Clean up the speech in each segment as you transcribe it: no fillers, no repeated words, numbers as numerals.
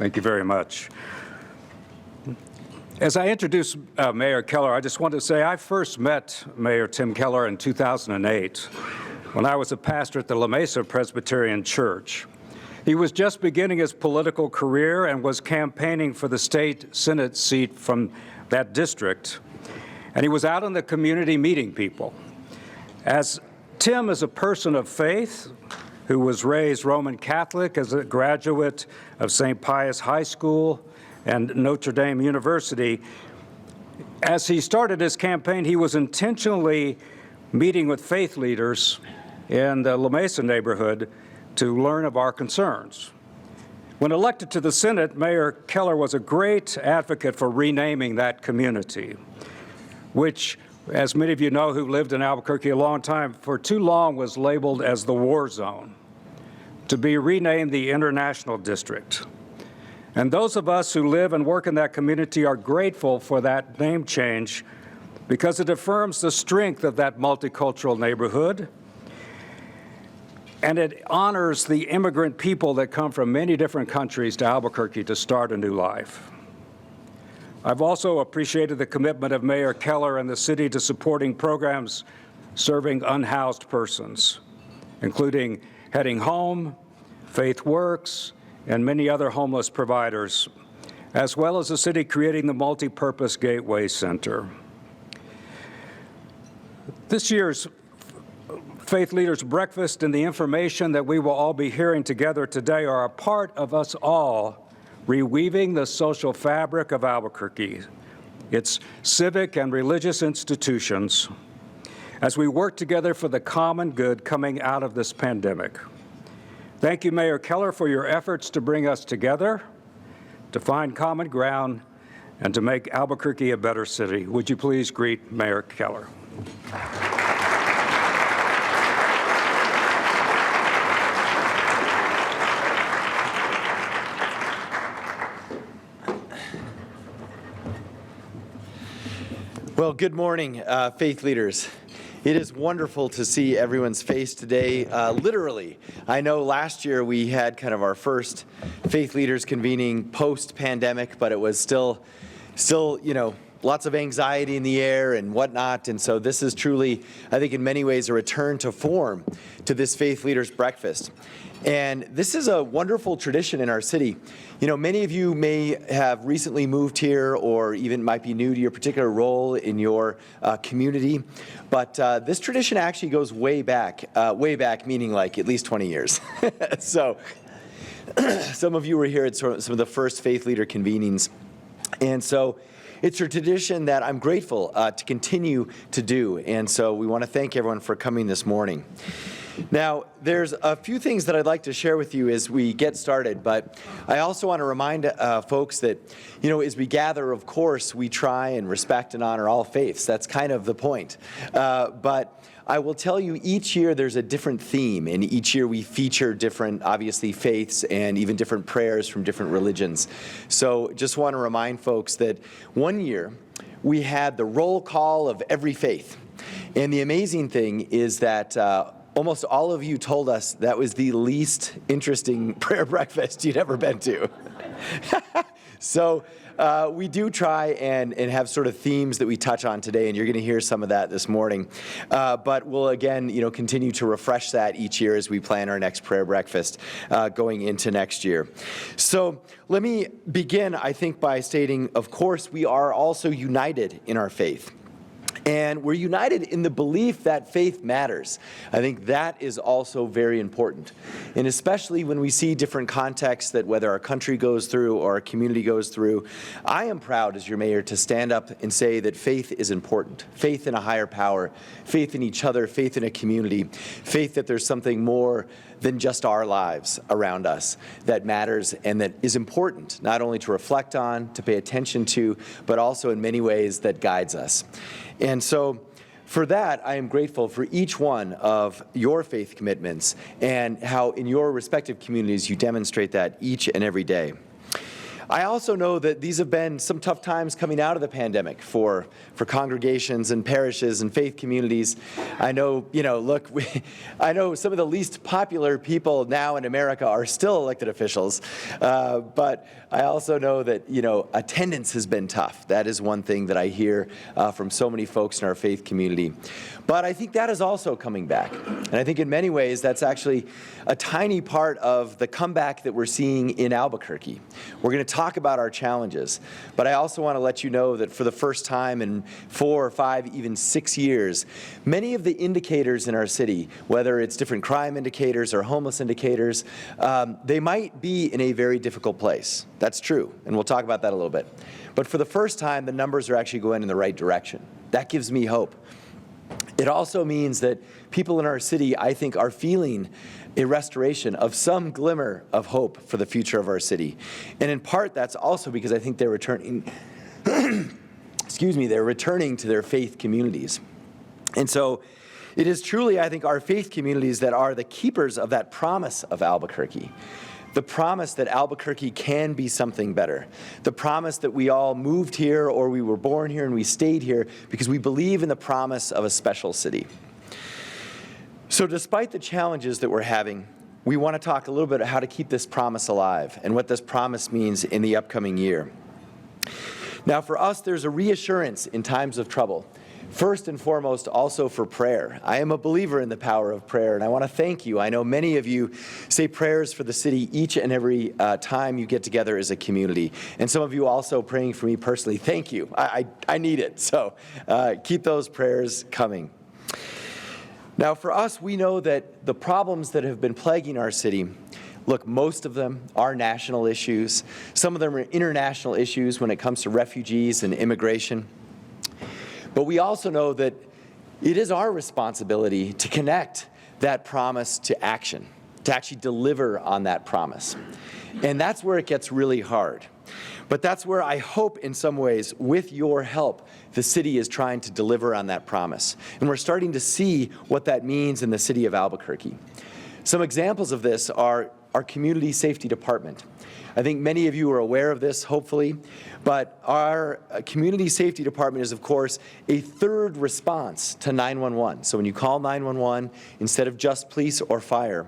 Thank you very much. As I introduce Mayor Keller, I just want to say I first met Mayor Tim Keller in 2008 when I was a pastor at the La Mesa Presbyterian Church. He was just beginning his political career and was campaigning for the state Senate seat from that district. And he was out in the community meeting people. As Tim is a person of faith who was raised Roman Catholic as a graduate of St. Pius High School and Notre Dame University, as he started his campaign, he was intentionally meeting with faith leaders in the La Mesa neighborhood to learn of our concerns. When elected to the Senate, Mayor Keller was a great advocate for renaming that community, which, as many of you know who lived in Albuquerque a long time, for too long was labeled as the war zone, to be renamed the International District. And those of us who live and work in that community are grateful for that name change because it affirms the strength of that multicultural neighborhood, and it honors the immigrant people that come from many different countries to Albuquerque to start a new life. I've also appreciated the commitment of Mayor Keller and the city to supporting programs serving unhoused persons, including Heading Home, Faith Works, and many other homeless providers, as well as the city creating the Multi-Purpose Gateway Center. This year's Faith Leaders Breakfast and the information that we will all be hearing together today are a part of us all reweaving the social fabric of Albuquerque, its civic and religious institutions, as we work together for the common good coming out of this pandemic. Thank you, Mayor Keller, for your efforts to bring us together, to find common ground, and to make Albuquerque a better city. Would you please greet Mayor Keller? Well, good morning, faith leaders. It is wonderful to see everyone's face today, literally. I know last year we had kind of our first faith leaders convening post-pandemic, but it was still, lots of anxiety in the air and whatnot. And so this is truly, I think in many ways, a return to form to this Faith Leaders Breakfast. And this is a wonderful tradition in our city. You know, many of you may have recently moved here or even might be new to your particular role in your community. But this tradition actually goes way back meaning like at least 20 years. So some of you were here at some of the first Faith Leader convenings. And so it's a tradition that I'm grateful to continue to do. And so we want to thank everyone for coming this morning. Now, there's a few things that I'd like to share with you as we get started, but I also want to remind folks that, as we gather, of course, we try and respect and honor all faiths. That's kind of the point. But I will tell you, each year there's a different theme, and each year we feature different, obviously, faiths and even different prayers from different religions. So just want to remind folks that one year we had the roll call of every faith. And the amazing thing is that almost all of you told us that was the least interesting prayer breakfast you'd ever been to. So we do try and have sort of themes that we touch on today, and you're going to hear some of that this morning. But we'll, again, continue to refresh that each year as we plan our next prayer breakfast going into next year. So let me begin, I think, by stating, of course, we are also united in our faith. And we're united in the belief that faith matters. I think that is also very important. And especially when we see different contexts that whether our country goes through or our community goes through, I am proud as your mayor to stand up and say that faith is important. Faith in a higher power, faith in each other, faith in a community, faith that there's something more than just our lives around us that matters and that is important, not only to reflect on, to pay attention to, but also in many ways that guides us. And so for that, I am grateful for each one of your faith commitments and how in your respective communities you demonstrate that each and every day. I also know that these have been some tough times coming out of the pandemic for congregations and parishes and faith communities. I know, I know some of the least popular people now in America are still elected officials, but I also know that, attendance has been tough. That is one thing that I hear from so many folks in our faith community. But I think that is also coming back. And I think in many ways that's actually a tiny part of the comeback that we're seeing in Albuquerque. We're going to talk about our challenges, but I also want to let you know that for the first time in 4 or 5, even 6 years, many of the indicators in our city, whether it's different crime indicators or homeless indicators, they might be in a very difficult place. That's true, and we'll talk about that a little bit. But for the first time, the numbers are actually going in the right direction. That gives me hope. It also means that people in our city, I think, are feeling a restoration of some glimmer of hope for the future of our city. And in part, that's also because I think they're returning, they're returning to their faith communities. And so it is truly, I think, our faith communities that are the keepers of that promise of Albuquerque. The promise that Albuquerque can be something better. The promise that we all moved here or we were born here and we stayed here because we believe in the promise of a special city. So despite the challenges that we're having, we want to talk a little bit about how to keep this promise alive and what this promise means in the upcoming year. Now for us, there's a reassurance in times of trouble. First and foremost, also for prayer. I am a believer in the power of prayer, and I want to thank you. I know many of you say prayers for the city each and every time you get together as a community. And some of you also praying for me personally. Thank you. I need it. So keep those prayers coming. Now, for us, we know that the problems that have been plaguing our city, look, most of them are national issues. Some of them are international issues when it comes to refugees and immigration. But we also know that it is our responsibility to connect that promise to action, to actually deliver on that promise. And that's where it gets really hard. But that's where I hope in some ways, with your help, the city is trying to deliver on that promise. And we're starting to see what that means in the city of Albuquerque. Some examples of this are our community safety department. I think many of you are aware of this, hopefully, but our community safety department is, of course, a third response to 911. So when you call 911, instead of just police or fire,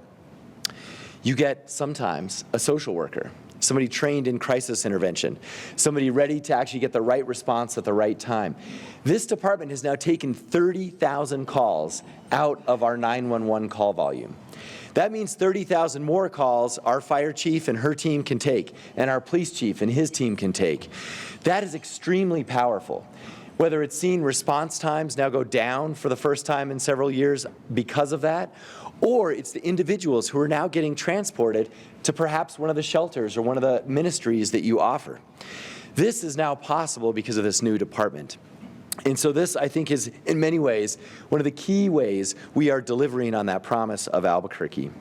you get sometimes a social worker, somebody trained in crisis intervention, somebody ready to actually get the right response at the right time. This department has now taken 30,000 calls out of our 911 call volume. That means 30,000 more calls our fire chief and her team can take, and our police chief and his team can take. That is extremely powerful. Whether it's seen response times now go down for the first time in several years because of that, or it's the individuals who are now getting transported to perhaps one of the shelters or one of the ministries that you offer. This is now possible because of this new department. And so this, I think, is in many ways one of the key ways we are delivering on that promise of Albuquerque.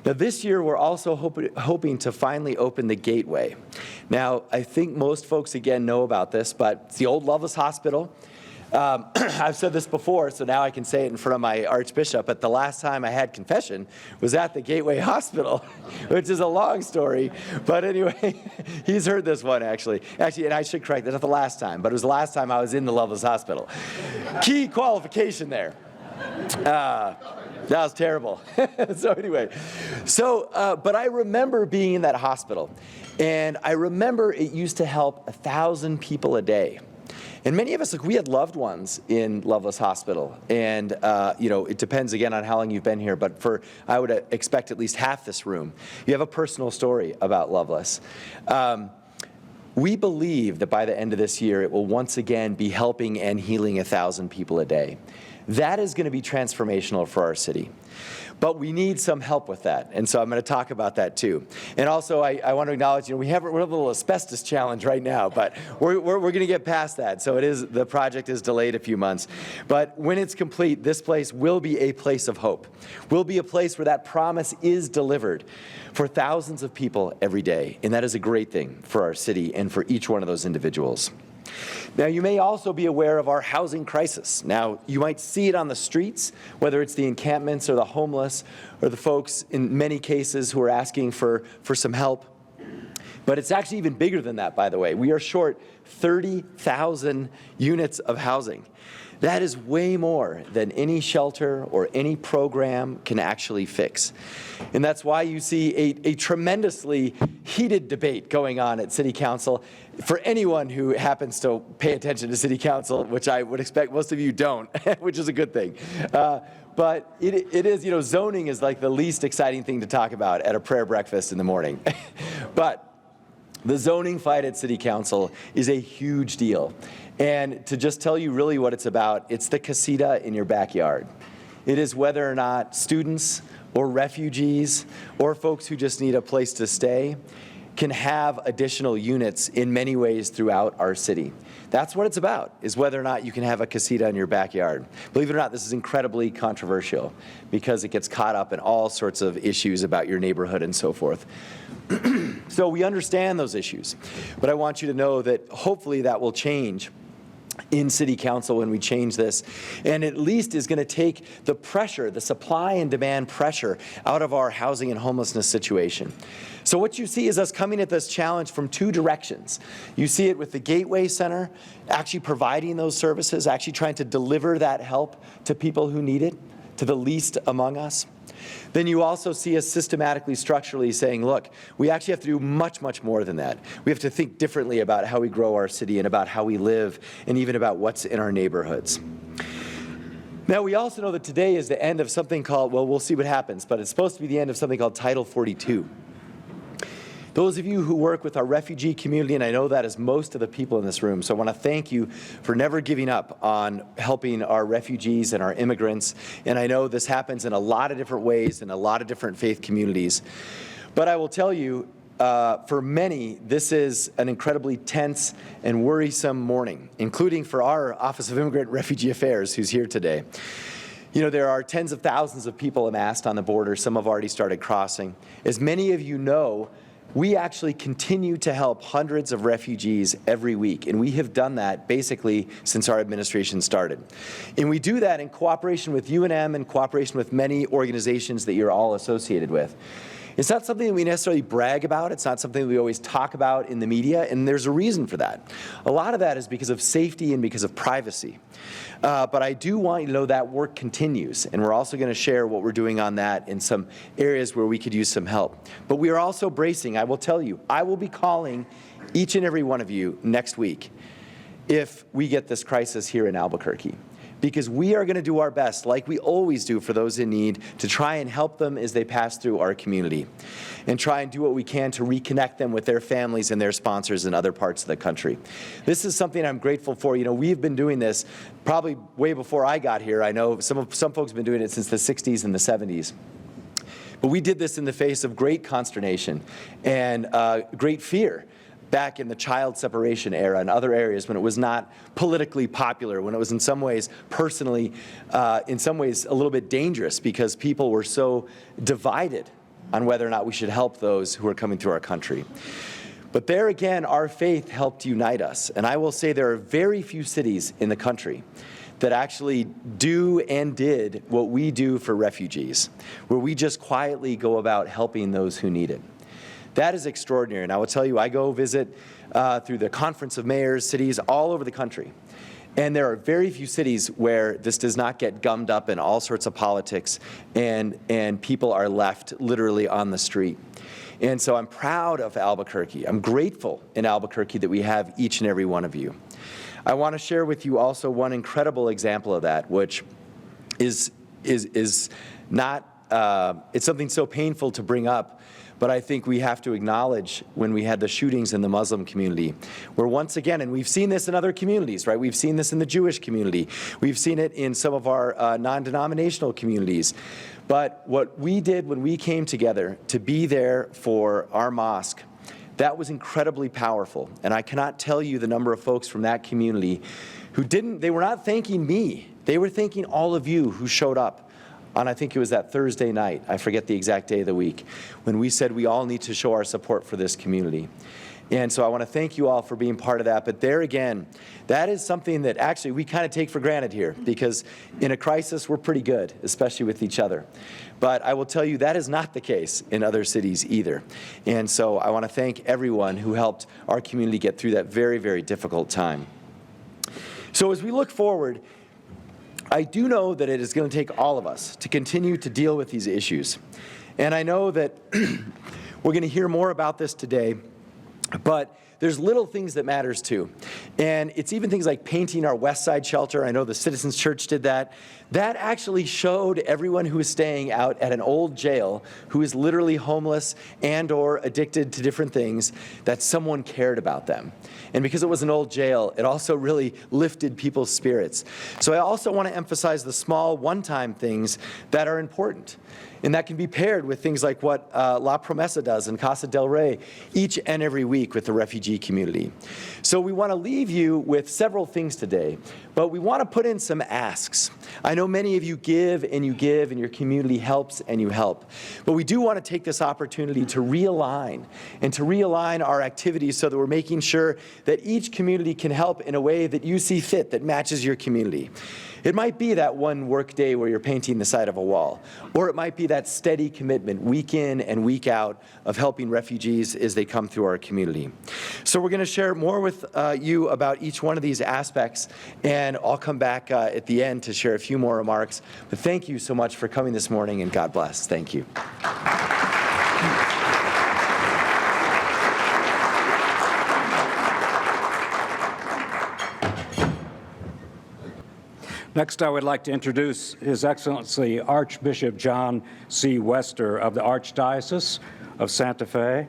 Now this year we're also hoping to finally open the Gateway. Now I think most folks again know about this, but it's the old Loveless Hospital. I've said this before, so now I can say it in front of my Archbishop, but the last time I had confession was at the Gateway Hospital, which is a long story, but anyway, he's heard this one actually, and I should correct, that's not the last time, but it was the last time I was in the Loveless Hospital. Key qualification there. That was terrible. So anyway, but I remember being in that hospital, and I remember it used to help 1,000 people a day. And many of us, we had loved ones in Loveless Hospital, and it depends again on how long you've been here, but I would expect at least half this room, you have a personal story about Loveless. We believe that by the end of this year, it will once again be helping and healing 1,000 people a day. That is going to be transformational for our city. But we need some help with that, and so I'm going to talk about that too. And also, I want to acknowledge, we have a little asbestos challenge right now, but we're going to get past that. So the project is delayed a few months. But when it's complete, this place will be a place of hope. Will be a place where that promise is delivered for thousands of people every day, and that is a great thing for our city and for each one of those individuals. Now, you may also be aware of our housing crisis. Now, you might see it on the streets, whether it's the encampments or the homeless or the folks in many cases who are asking for some help. But it's actually even bigger than that, by the way. We are short 30,000 units of housing. That is way more than any shelter or any program can actually fix. And that's why you see a tremendously heated debate going on at City Council. For anyone who happens to pay attention to City Council, which I would expect most of you don't, which is a good thing. But it is, zoning is like the least exciting thing to talk about at a prayer breakfast in the morning. But the zoning fight at City Council is a huge deal. And to just tell you really what it's about, it's the casita in your backyard. It is whether or not students or refugees or folks who just need a place to stay can have additional units in many ways throughout our city. That's what it's about, is whether or not you can have a casita in your backyard. Believe it or not, this is incredibly controversial because it gets caught up in all sorts of issues about your neighborhood and so forth. So we understand those issues, but I want you to know that hopefully that will change in City Council when we change this, and at least is going to take the pressure, the supply and demand pressure out of our housing and homelessness situation. So what you see is us coming at this challenge from two directions. You see it with the Gateway Center, actually providing those services, actually trying to deliver that help to people who need it, to the least among us. Then you also see us systematically, structurally saying, look, we actually have to do much, much more than that. We have to think differently about how we grow our city and about how we live and even about what's in our neighborhoods. Now, we also know that today is the end of something called, well, we'll see what happens, but it's supposed to be the end of something called Title 42. Those of you who work with our refugee community, and I know that is most of the people in this room, so I want to thank you for never giving up on helping our refugees and our immigrants. And I know this happens in a lot of different ways in a lot of different faith communities. But I will tell you, for many, this is an incredibly tense and worrisome morning, including for our Office of Immigrant and Refugee Affairs, who's here today. There are tens of thousands of people amassed on the border. Some have already started crossing. As many of you know, we actually continue to help hundreds of refugees every week, and we have done that basically since our administration started. And we do that in cooperation with UNM and cooperation with many organizations that you're all associated with. It's not something that we necessarily brag about. It's not something that we always talk about in the media, and there's a reason for that. A lot of that is because of safety and because of privacy. But I do want you to know that work continues, and we're also going to share what we're doing on that in some areas where we could use some help. But we are also bracing. I will tell you, I will be calling each and every one of you next week if we get this crisis here in Albuquerque, because we are going to do our best, like we always do for those in need, to try and help them as they pass through our community and try and do what we can to reconnect them with their families and their sponsors in other parts of the country. This is something I'm grateful for. We've been doing this probably way before I got here. I know some folks have been doing it since the 60s and the 70s. But we did this in the face of great consternation and great fear back in the child separation era and other areas when it was not politically popular, when it was in some ways personally, in some ways a little bit dangerous because people were so divided on whether or not we should help those who are coming through our country. But there again, our faith helped unite us. And I will say there are very few cities in the country that actually do and did what we do for refugees, where we just quietly go about helping those who need it. That is extraordinary, and I will tell you, I go visit through the Conference of Mayors, cities all over the country, and there are very few cities where this does not get gummed up in all sorts of politics, and people are left literally on the street. And so I'm proud of Albuquerque. I'm grateful in Albuquerque that we have each and every one of you. I want to share with you also one incredible example of that, which is not, it's something so painful to bring up, but I think we have to acknowledge when we had the shootings in the Muslim community, where once again, and we've seen this in other communities, right? We've seen this in the Jewish community. We've seen it in some of our non-denominational communities. But what we did when we came together to be there for our mosque, that was incredibly powerful. And I cannot tell you the number of folks from that community who they were not thanking me. They were thanking all of you who showed up on, I think it was that Thursday night, I forget the exact day of the week, when we said we all need to show our support for this community. And so I want to thank you all for being part of that. But there again, that is something that actually we kind of take for granted here, because in a crisis, we're pretty good, especially with each other. But I will tell you that is not the case in other cities either. And so I want to thank everyone who helped our community get through that very, very difficult time. So as we look forward, I do know that it is going to take all of us to continue to deal with these issues. And I know that we're going to hear more about this today, but there's little things that matters too. And it's even things like painting our West Side shelter. I know the Citizens Church did that. That actually showed everyone who is staying out at an old jail, who is literally homeless and or addicted to different things, that someone cared about them. And because it was an old jail, it also really lifted people's spirits. So I also want to emphasize the small one-time things that are important. And that can be paired with things like what La Promesa does in Casa del Rey each and every week with the refugee community. So we want to leave you with several things today, but we want to put in some asks. I know many of you give, and your community helps, and you help. But we do want to take this opportunity to realign, and to realign our activities so that we're making sure that each community can help in a way that you see fit, that matches your community. It might be that one work day where you're painting the side of a wall, or it might be that steady commitment week in and week out of helping refugees as they come through our community. So we're going to share more with you about each one of these aspects, and I'll come back at the end to share a few more remarks. But thank you so much for coming this morning, and God bless. Thank you. Next, I would like to introduce His Excellency Archbishop John C. Wester of the Archdiocese of Santa Fe.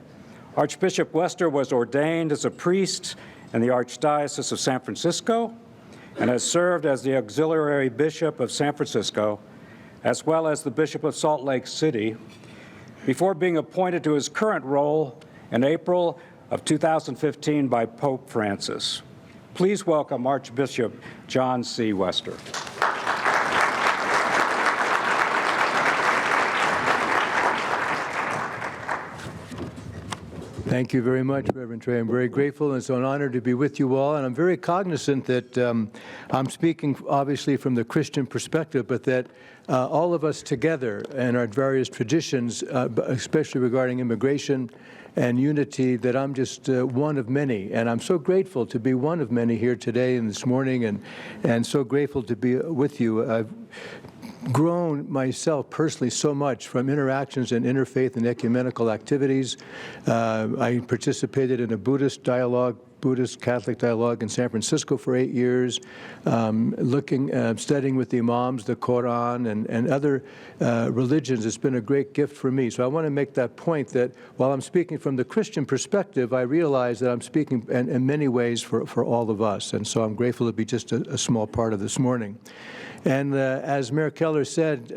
Archbishop Wester was ordained as a priest in the Archdiocese of San Francisco and has served as the Auxiliary Bishop of San Francisco, as well as the Bishop of Salt Lake City, before being appointed to his current role in April of 2015 by Pope Francis. Please welcome Archbishop John C. Wester. Thank you very much, Reverend Trey. I'm very grateful, and it's an honor to be with you all. And I'm very cognizant that I'm speaking obviously from the Christian perspective, but that all of us together in our various traditions, especially regarding immigration and unity, that I'm just one of many. And I'm so grateful to be one of many here today and this morning, and so grateful to be with you. I've grown myself personally so much from interactions in interfaith and ecumenical activities. I participated in a Buddhist Catholic dialogue in San Francisco for 8 years, studying with the imams, the Quran, and other religions. It's been a great gift for me. So I want to make that point that while I'm speaking from the Christian perspective, I realize that I'm speaking in many ways for all of us. And so I'm grateful to be just a small part of this morning. And as Mayor Keller said,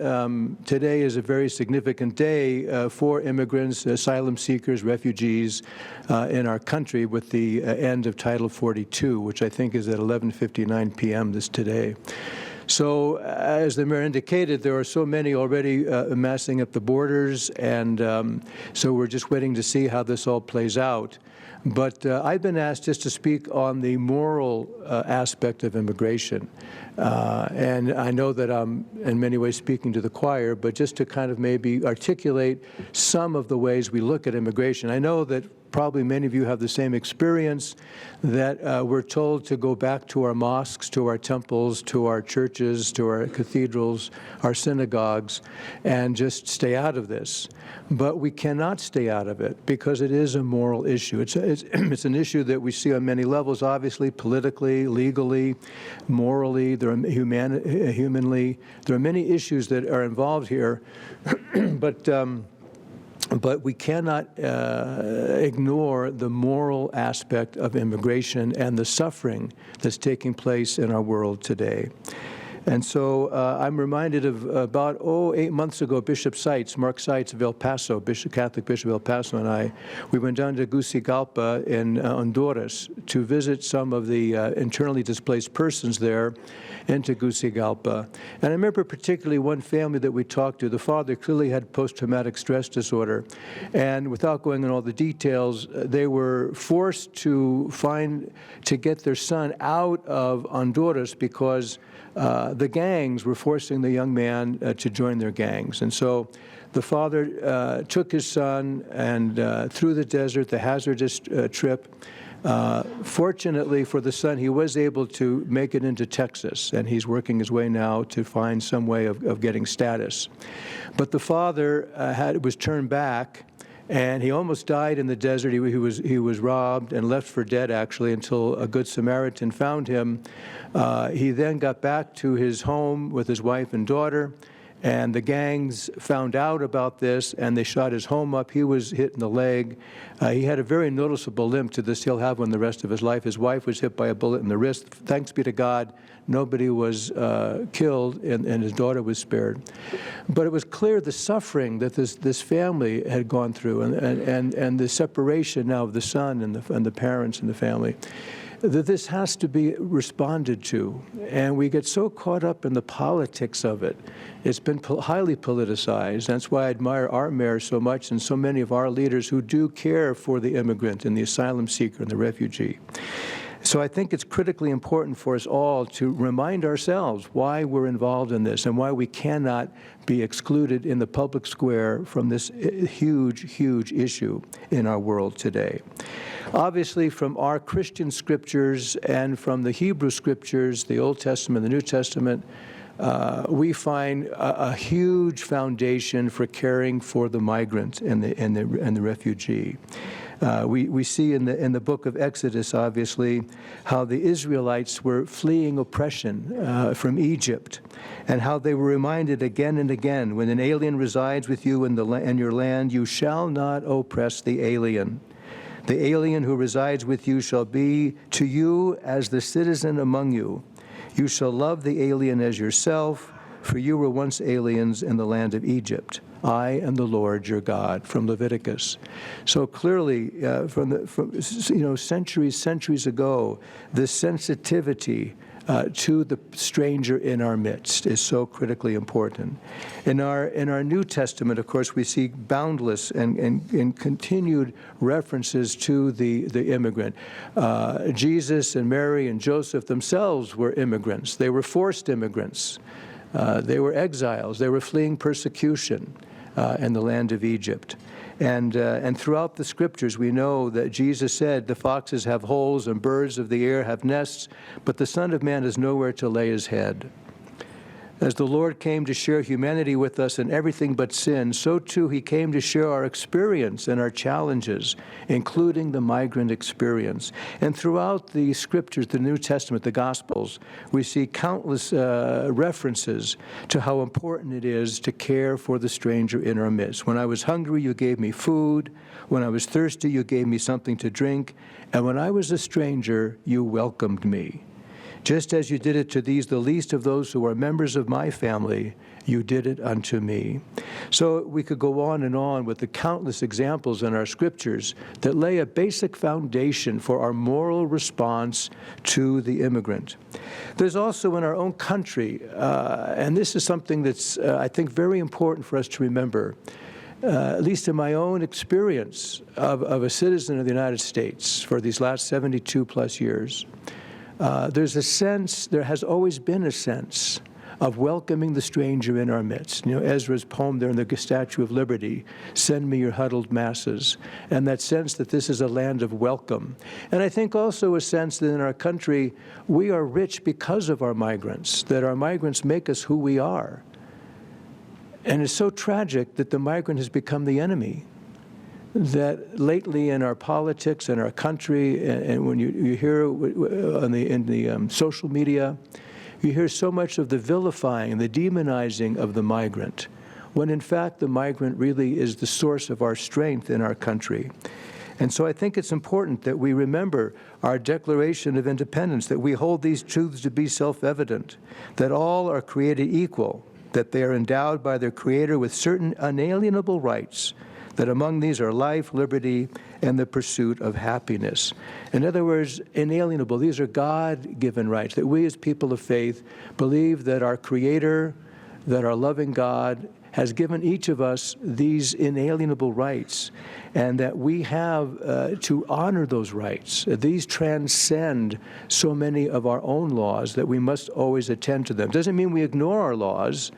today is a very significant day for immigrants, asylum seekers, refugees in our country, with the end of Title 42, which I think is at 11:59 p.m. today. So, as the mayor indicated, there are so many already amassing at the borders, and so we're just waiting to see how this all plays out. But I've been asked just to speak on the moral aspect of immigration. And I know that I'm in many ways speaking to the choir, but just to kind of maybe articulate some of the ways we look at immigration. I know that probably many of you have the same experience, that we're told to go back to our mosques, to our temples, to our churches, to our cathedrals, our synagogues, and just stay out of this. But we cannot stay out of it because it is a moral issue. It's an issue that we see on many levels, obviously, politically, legally, morally, humanly. There are many issues that are involved here, but we cannot ignore the moral aspect of immigration and the suffering that's taking place in our world today. And so I'm reminded of about 8 months ago, Mark Seitz of El Paso, Catholic Bishop of El Paso, and we went down to Tegucigalpa in Honduras to visit some of the internally displaced persons there in Tegucigalpa. And I remember particularly one family that we talked to. The father clearly had post-traumatic stress disorder, and without going into all the details, they were forced to get their son out of Honduras because the gangs were forcing the young man to join their gangs. And so the father took his son and through the desert, the hazardous trip. Fortunately for the son, he was able to make it into Texas, and he's working his way now to find some way of getting status. But the father was turned back, and he almost died in the desert. He was robbed and left for dead, actually, until a good Samaritan found him. He then got back to his home with his wife and daughter, and the gangs found out about this, and they shot his home up. He was hit in the leg. He had a very noticeable limp to this. He'll have one the rest of his life. His wife was hit by a bullet in the wrist. Thanks be to God, nobody was killed, and his daughter was spared. But it was clear the suffering that this family had gone through, and the separation now of the son and the parents and the family, that this has to be responded to. And we get so caught up in the politics of it. It's been highly politicized. That's why I admire our mayor so much and so many of our leaders who do care for the immigrant and the asylum seeker and the refugee. So I think it's critically important for us all to remind ourselves why we're involved in this and why we cannot be excluded in the public square from this huge, huge issue in our world today. Obviously, from our Christian scriptures and from the Hebrew scriptures, the Old Testament, the New Testament, we find a huge foundation for caring for the migrant and the refugee. We see in the book of Exodus, obviously, how the Israelites were fleeing oppression from Egypt, and how they were reminded again and again, when an alien resides with you in your land, you shall not oppress the alien. The alien who resides with you shall be to you as the citizen among you. You shall love the alien as yourself, for you were once aliens in the land of Egypt. I am the Lord your God, from Leviticus. So clearly, from centuries ago, this sensitivity to the stranger in our midst is so critically important. In our New Testament, of course, we see boundless and continued references to the immigrant. Jesus and Mary and Joseph themselves were immigrants. They were forced immigrants. They were exiles. They were fleeing persecution in the land of Egypt. And throughout the scriptures, we know that Jesus said, the foxes have holes and birds of the air have nests, but the Son of Man has nowhere to lay his head. As the Lord came to share humanity with us in everything but sin, so too he came to share our experience and our challenges, including the migrant experience. And throughout the scriptures, the New Testament, the Gospels, we see countless references to how important it is to care for the stranger in our midst. When I was hungry, you gave me food. When I was thirsty, you gave me something to drink. And when I was a stranger, you welcomed me. Just as you did it to these, the least of those who are members of my family, you did it unto me. So we could go on with the countless examples in our scriptures that lay a basic foundation for our moral response to the immigrant. There's also in our own country, and this is something that's, I think, very important for us to remember, at least in my own experience of a citizen of the United States for these last 72 plus years. There has always been a sense of welcoming the stranger in our midst. Ezra's poem there in the Statue of Liberty, send me your huddled masses, and that sense that this is a land of welcome. And I think also a sense that in our country, we are rich because of our migrants, that our migrants make us who we are. And it's so tragic that the migrant has become the enemy. That lately in our politics and our country, and when you hear in the social media, you hear so much of the vilifying, the demonizing of the migrant, when in fact the migrant really is the source of our strength in our country. And so I think it's important that we remember our Declaration of Independence, that we hold these truths to be self-evident, that all are created equal, that they are endowed by their Creator with certain unalienable rights, that among these are life, liberty, and the pursuit of happiness. In other words, inalienable. These are God-given rights, that we as people of faith believe that our Creator, that our loving God has given each of us these inalienable rights, and that we have to honor those rights. These transcend so many of our own laws that we must always attend to them. Doesn't mean we ignore our laws.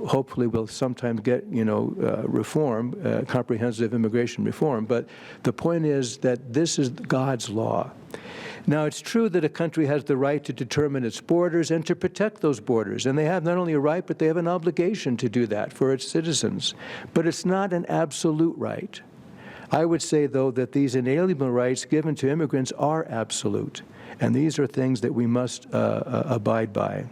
Hopefully we'll sometime get, reform, comprehensive immigration reform, but the point is that this is God's law. Now, it's true that a country has the right to determine its borders and to protect those borders, and they have not only a right, but they have an obligation to do that for its citizens. But it's not an absolute right. I would say, though, that these inalienable rights given to immigrants are absolute, and these are things that we must abide by.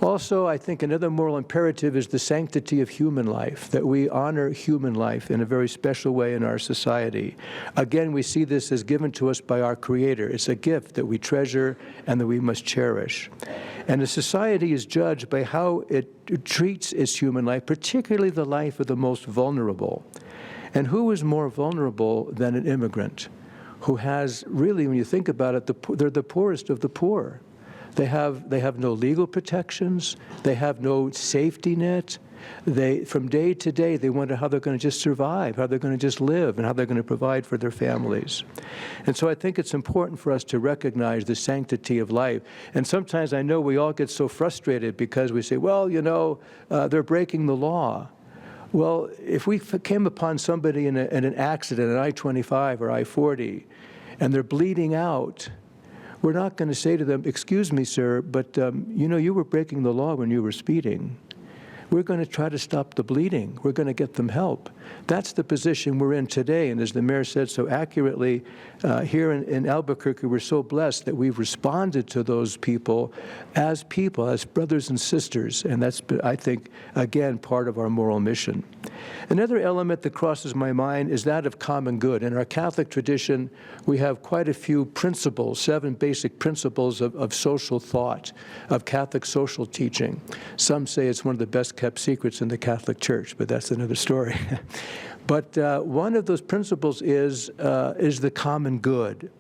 Also, I think another moral imperative is the sanctity of human life, that we honor human life in a very special way in our society. Again, we see this as given to us by our Creator. It's a gift that we treasure and that we must cherish. And a society is judged by how it treats its human life, particularly the life of the most vulnerable. And who is more vulnerable than an immigrant who has, really, when you think about it, they're the poorest of the poor. They have no legal protections. They have no safety net. From day to day, they wonder how they're going to just survive, how they're going to just live, and how they're going to provide for their families. And so I think it's important for us to recognize the sanctity of life. And sometimes I know we all get so frustrated because we say, well, they're breaking the law. Well, if we came upon somebody in an accident, an I-25 or I-40, and they're bleeding out, we're not going to say to them, excuse me, sir, but you were breaking the law when you were speeding. We're going to try to stop the bleeding. We're going to get them help. That's the position we're in today. And as the mayor said so accurately, here in Albuquerque, we're so blessed that we've responded to those people, as brothers and sisters. And that's, I think, again, part of our moral mission. Another element that crosses my mind is that of common good. In our Catholic tradition, we have quite a few principles, 7 basic principles of social thought, of Catholic social teaching. Some say it's one of the best kept secrets in the Catholic Church, but that's another story. But one of those principles is the common good.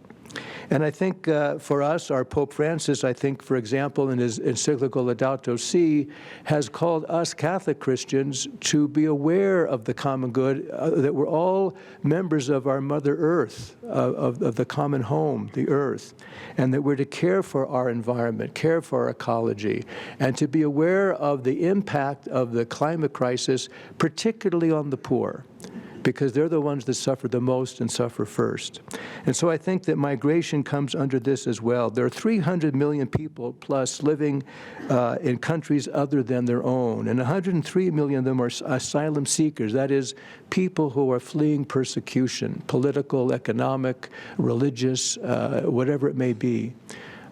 And I think for us, our Pope Francis, I think, for example, in his encyclical Laudato Si, has called us Catholic Christians to be aware of the common good, that we're all members of our Mother Earth, of the common home, the earth, and that we're to care for our environment, care for our ecology, and to be aware of the impact of the climate crisis, particularly on the poor, because they're the ones that suffer the most and suffer first. And so I think that migration comes under this as well. There are 300 million people plus living in countries other than their own, and 103 million of them are asylum seekers. That is, people who are fleeing persecution, political, economic, religious, whatever it may be.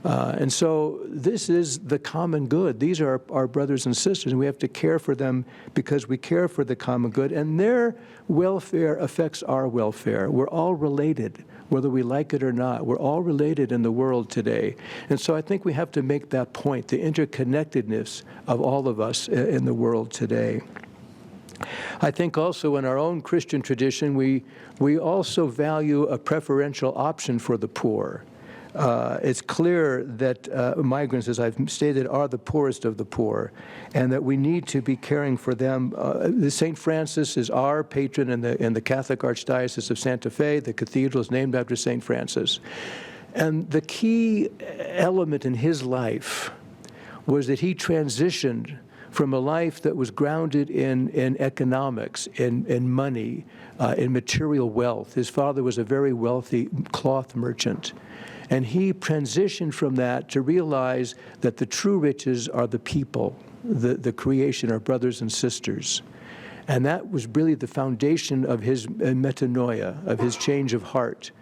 And so this is the common good. These are our brothers and sisters, and we have to care for them because we care for the common good, and their welfare affects our welfare. We're all related, whether we like it or not. We're all related in the world today. And so I think we have to make that point, the interconnectedness of all of us in the world today. I think also in our own Christian tradition, we also value a preferential option for the poor. It's clear that migrants, as I've stated, are the poorest of the poor, and that we need to be caring for them. St. Francis is our patron in the Catholic Archdiocese of Santa Fe. The cathedral is named after St. Francis. And the key element in his life was that he transitioned from a life that was grounded in economics, in money, in material wealth. His father was a very wealthy cloth merchant. And he transitioned from that to realize that the true riches are the people, the creation, our brothers and sisters. And that was really the foundation of his metanoia, of his change of heart.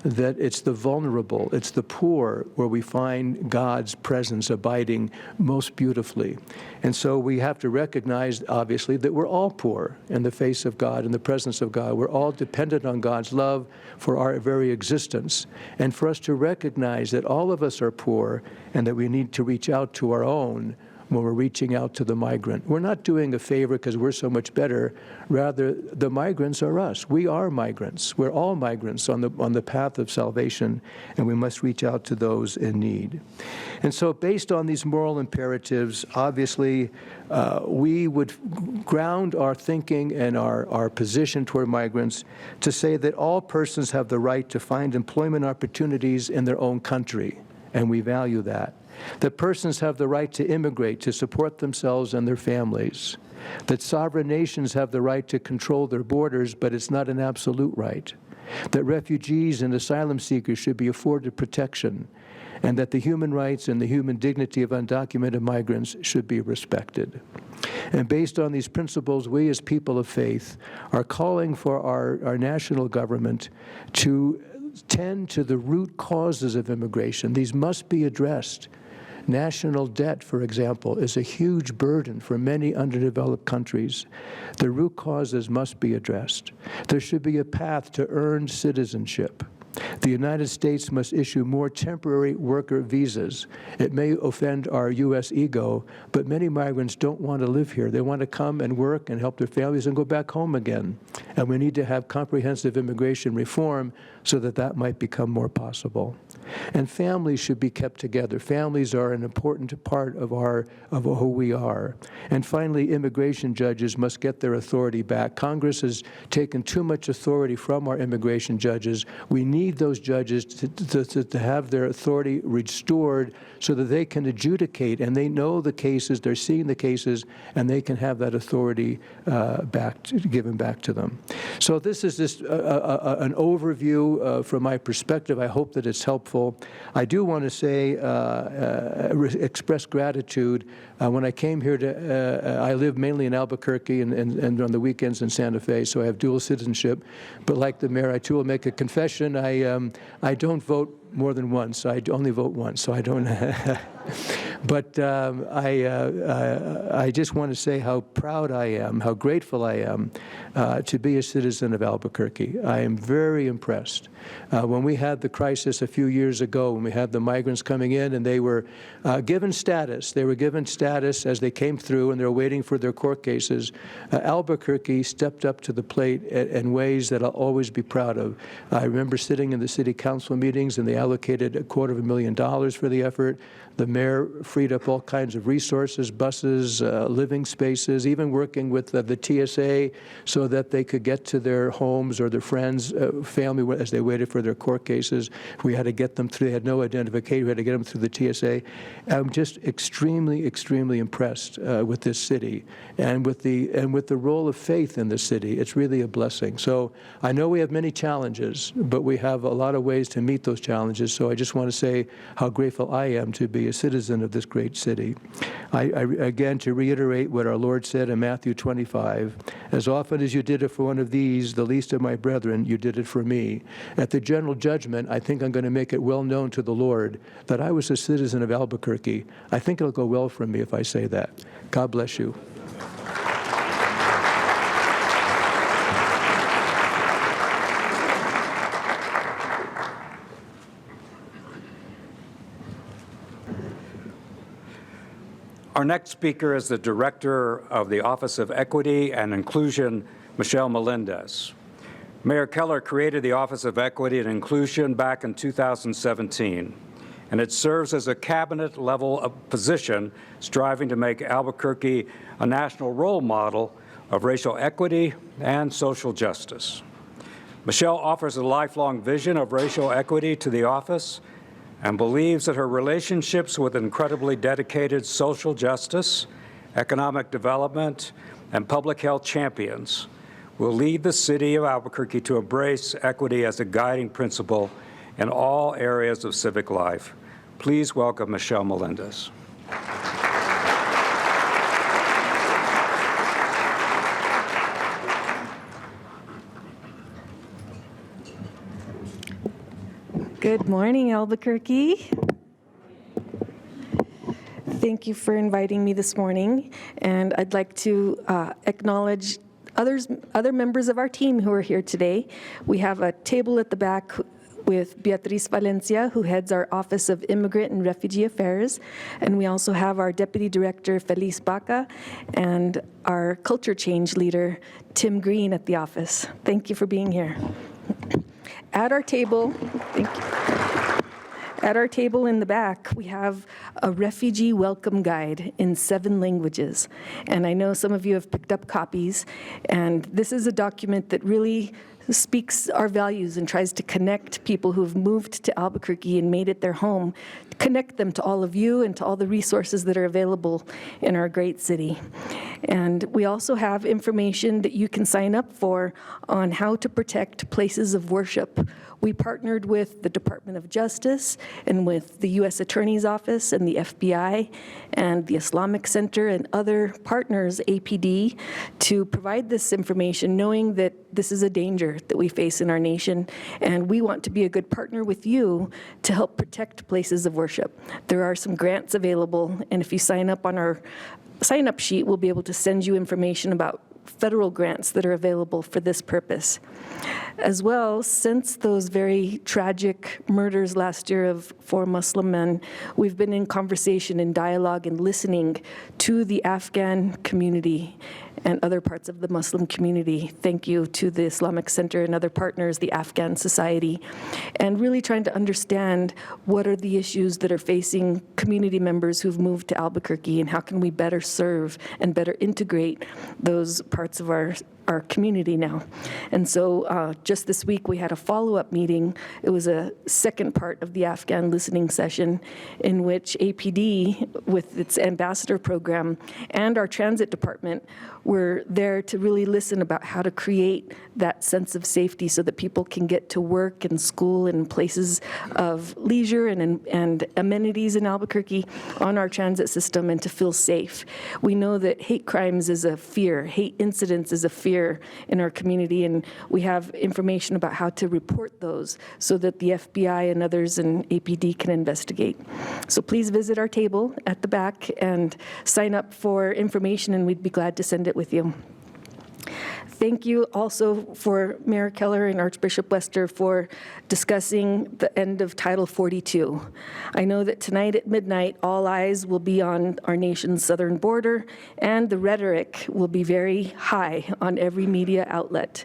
that it's the vulnerable, it's the poor where we find God's presence abiding most beautifully. And so we have to recognize, obviously, that we're all poor in the face of God, in the presence of God. We're all dependent on God's love for our very existence. And for us to recognize that all of us are poor and that we need to reach out to our own when we're reaching out to the migrant. We're not doing a favor because we're so much better. Rather, the migrants are us. We are migrants. We're all migrants on the path of salvation, and we must reach out to those in need. And so based on these moral imperatives, obviously, we would ground our thinking and our position toward migrants to say that all persons have the right to find employment opportunities in their own country, and we value that. That persons have the right to immigrate to support themselves and their families. That sovereign nations have the right to control their borders, but it's not an absolute right. That refugees and asylum seekers should be afforded protection, and that the human rights and the human dignity of undocumented migrants should be respected. And based on these principles, we as people of faith are calling for our national government to tend to the root causes of immigration. These must be addressed. National debt, for example, is a huge burden for many underdeveloped countries. The root causes must be addressed. There should be a path to earned citizenship. The United States must issue more temporary worker visas. It may offend our U.S. ego, but many migrants don't want to live here. They want to come and work and help their families and go back home again. And we need to have comprehensive immigration reform so that that might become more possible. And families should be kept together. Families are an important part of who we are. And finally, immigration judges must get their authority back. Congress has taken too much authority from our immigration judges. We need those judges to have their authority restored so that they can adjudicate, and they know the cases, they're seeing the cases, and they can have that authority given back to them. So this is just an overview from my perspective. I hope that it's helpful. I do want to say, express gratitude. When I came here I live mainly in Albuquerque and on the weekends in Santa Fe, so I have dual citizenship. But like the mayor, I too will make a confession. I don't vote more than once. I only vote once, so I don't. But I just want to say how proud I am, how grateful I am to be a citizen of Albuquerque. I am very impressed. When we had the crisis a few years ago, when we had the migrants coming in and they were given status, as they came through and they were waiting for their court cases, Albuquerque stepped up to the plate in ways that I'll always be proud of. I remember sitting in the city council meetings and they allocated $250,000 for the effort. The mayor freed up all kinds of resources, buses, living spaces, even working with the TSA so that they could get to their homes or their friends, family, as they waited for their court cases. We had to get them through. They had no identification. We had to get them through the TSA. I'm just extremely, extremely impressed with this city and with the role of faith in this city. It's really a blessing. So I know we have many challenges, but we have a lot of ways to meet those challenges. So I just want to say how grateful I am to be a citizen of this great city. Again, to reiterate what our Lord said in Matthew 25, as often as you did it for one of these, the least of my brethren, you did it for me. At the general judgment, I think I'm going to make it well known to the Lord that I was a citizen of Albuquerque. I think it'll go well for me if I say that. God bless you. Our next speaker is the Director of the Office of Equity and Inclusion, Michelle Melendez. Mayor Keller created the Office of Equity and Inclusion back in 2017, and it serves as a cabinet-level position striving to make Albuquerque a national role model of racial equity and social justice. Michelle offers a lifelong vision of racial equity to the office and believes that her relationships with incredibly dedicated social justice, economic development, and public health champions will lead the city of Albuquerque to embrace equity as a guiding principle in all areas of civic life. Please welcome Michelle Melendez. Good morning, Albuquerque. Thank you for inviting me this morning, and I'd like to acknowledge other members of our team who are here today. We have a table at the back with Beatriz Valencia, who heads our Office of Immigrant and Refugee Affairs, and we also have our Deputy Director, Feliz Baca, and our Culture Change Leader, Tim Green, at the office. Thank you for being here. At our table, thank you. At our table in the back, we have a refugee welcome guide in 7 languages. And I know some of you have picked up copies, and this is a document that really speaks our values and tries to connect people who've moved to Albuquerque and made it their home, connect them to all of you and to all the resources that are available in our great city. And we also have information that you can sign up for on how to protect places of worship. We partnered with the Department of Justice and with the U.S. Attorney's Office and the FBI and the Islamic Center and other partners, APD, to provide this information, knowing that this is a danger that we face in our nation, and we want to be a good partner with you to help protect places of worship. There are some grants available, and if you sign up on our sign-up sheet, we'll be able to send you information about federal grants that are available for this purpose. As well, since those very tragic murders last year of 4 Muslim men, we've been in conversation and dialogue and listening to the Afghan community and other parts of the Muslim community. Thank you to the Islamic Center and other partners, the Afghan Society, and really trying to understand what are the issues that are facing community members who've moved to Albuquerque, and how can we better serve and better integrate those parts of our community now. And so just this week we had a follow-up meeting. It was a second part of the Afghan listening session in which APD, with its ambassador program, and our transit department were there to really listen about how to create that sense of safety so that people can get to work and school and places of leisure and amenities in Albuquerque on our transit system, and to feel safe. We know that hate crimes is a fear, hate incidents is a fear in our community, and we have information about how to report those so that the FBI and others in APD can investigate. So please visit our table at the back and sign up for information, and we'd be glad to send it with you. Thank you also for Mayor Keller and Archbishop Wester for discussing the end of Title 42. I know that tonight at midnight, all eyes will be on our nation's southern border, and the rhetoric will be very high on every media outlet,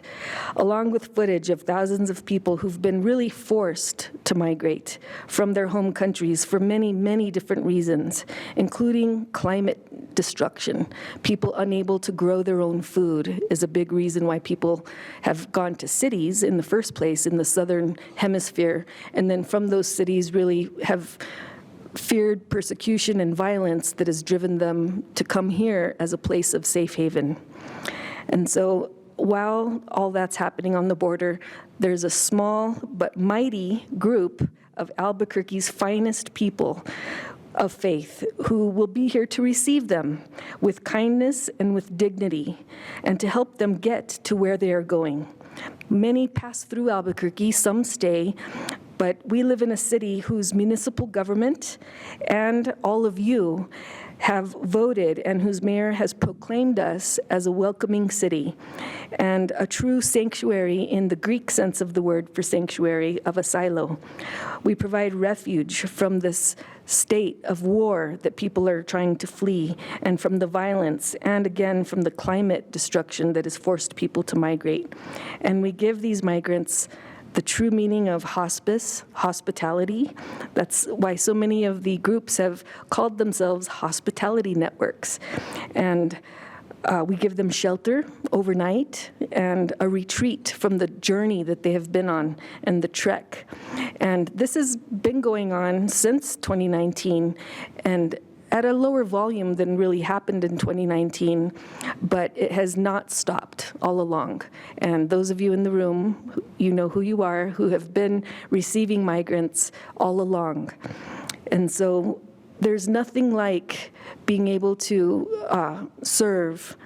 along with footage of thousands of people who've been really forced to migrate from their home countries for many, many different reasons, including climate destruction. People unable to grow their own food is a big reason why people have gone to cities in the first place in the southern hemisphere, and then from those cities really have feared persecution and violence that has driven them to come here as a place of safe haven. And so while all that's happening on the border, there's a small but mighty group of Albuquerque's finest people of faith who will be here to receive them with kindness and with dignity, and to help them get to where they are going. Many pass through Albuquerque, some stay, but we live in a city whose municipal government and all of you have voted, and whose mayor has proclaimed us as a welcoming city and a true sanctuary in the Greek sense of the word for sanctuary, of a silo. We provide refuge from this state of war that people are trying to flee, and from the violence, and again from the climate destruction that has forced people to migrate. And we give these migrants the true meaning of hospice, hospitality. That's why so many of the groups have called themselves hospitality networks. And we give them shelter overnight and a retreat from the journey that they have been on and the trek. And this has been going on since 2019, and at a lower volume than really happened in 2019, but it has not stopped all along. And those of you in the room, you know who you are, who have been receiving migrants all along. And so there's nothing like being able to serve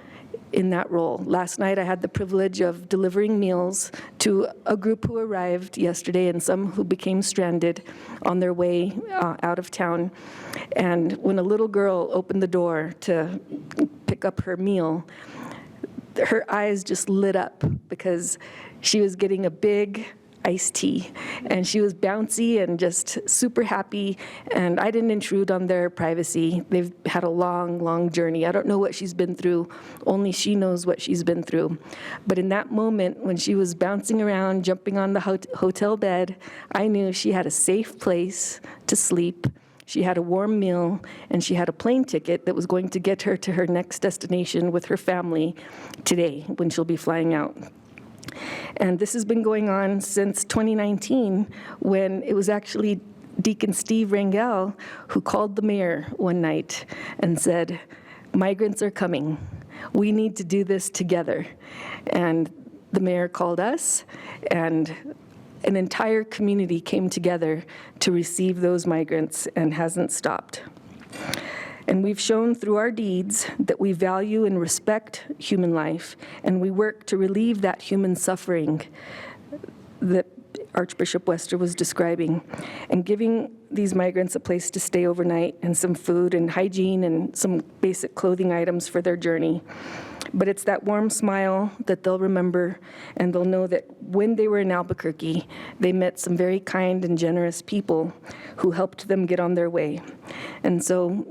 in that role. Last night, I had the privilege of delivering meals to a group who arrived yesterday and some who became stranded on their way out of town. And when a little girl opened the door to pick up her meal, her eyes just lit up because she was getting a big iced tea, and she was bouncy and just super happy, and I didn't intrude on their privacy. They've had a long, long journey. I don't know what she's been through. Only she knows what she's been through. But in that moment, when she was bouncing around, jumping on the hotel bed, I knew she had a safe place to sleep. She had a warm meal, and she had a plane ticket that was going to get her to her next destination with her family today when she'll be flying out. And this has been going on since 2019, when it was actually Deacon Steve Rangel who called the mayor one night and said, "Migrants are coming. We need to do this together." And the mayor called us, and an entire community came together to receive those migrants and hasn't stopped. And we've shown through our deeds that we value and respect human life, and we work to relieve that human suffering that Archbishop Wester was describing, and giving these migrants a place to stay overnight and some food and hygiene and some basic clothing items for their journey. But it's that warm smile that they'll remember, and they'll know that when they were in Albuquerque, they met some very kind and generous people who helped them get on their way. And so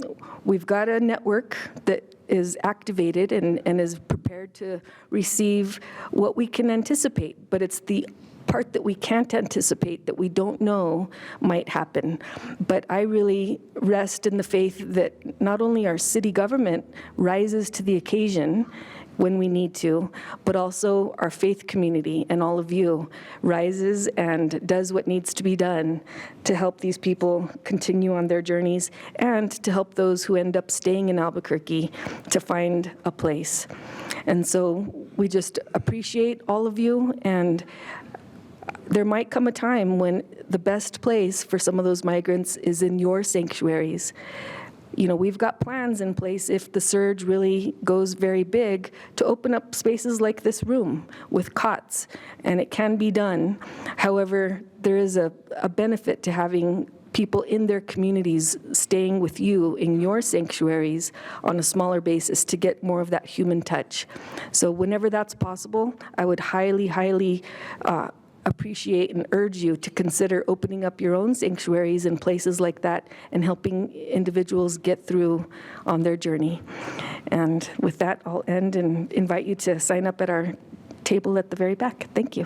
we've got a network that is activated and is prepared to receive what we can anticipate, but it's the part that we can't anticipate, that we don't know might happen. But I really rest in the faith that not only our city government rises to the occasion when we need to, but also our faith community and all of you rises and does what needs to be done to help these people continue on their journeys and to help those who end up staying in Albuquerque to find a place. And so we just appreciate all of you, and there might come a time when the best place for some of those migrants is in your sanctuaries. You know, we've got plans in place if the surge really goes very big to open up spaces like this room with cots, and it can be done. However, there is a benefit to having people in their communities staying with you in your sanctuaries on a smaller basis to get more of that human touch. So whenever that's possible, I would highly, highly appreciate and urge you to consider opening up your own sanctuaries in places like that and helping individuals get through on their journey. And with that, I'll end and invite you to sign up at our table at the very back. Thank you.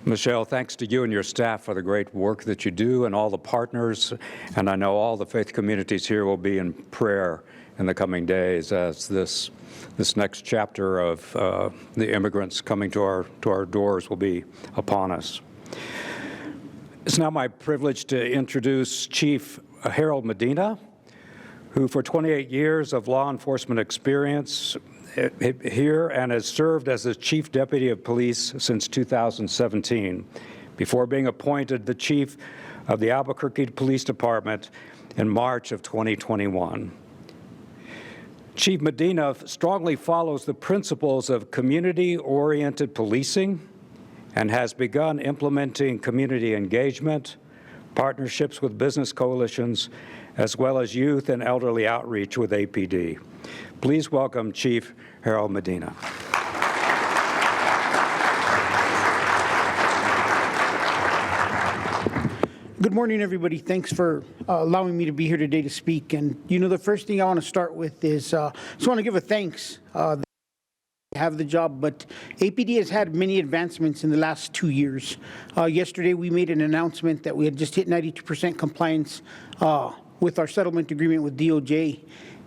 Michelle, thanks to you and your staff for the great work that you do, and all the partners. And I know all the faith communities here will be in prayer in the coming days as this next chapter of the immigrants coming to our doors will be upon us. It's now my privilege to introduce Chief Harold Medina, who for 28 years of law enforcement experience here and has served as the Chief Deputy of Police since 2017, before being appointed the Chief of the Albuquerque Police Department in March of 2021. Chief Medina strongly follows the principles of community-oriented policing and has begun implementing community engagement, partnerships with business coalitions, as well as youth and elderly outreach with APD. Please welcome Chief Harold Medina. Good morning, everybody. Thanks for allowing me to be here today to speak. And, you know, the first thing I want to start with is just want to give a thanks. Have the job, but APD has had many advancements in the last 2 years. Yesterday, we made an announcement that we had just hit 92% compliance with our settlement agreement with DOJ.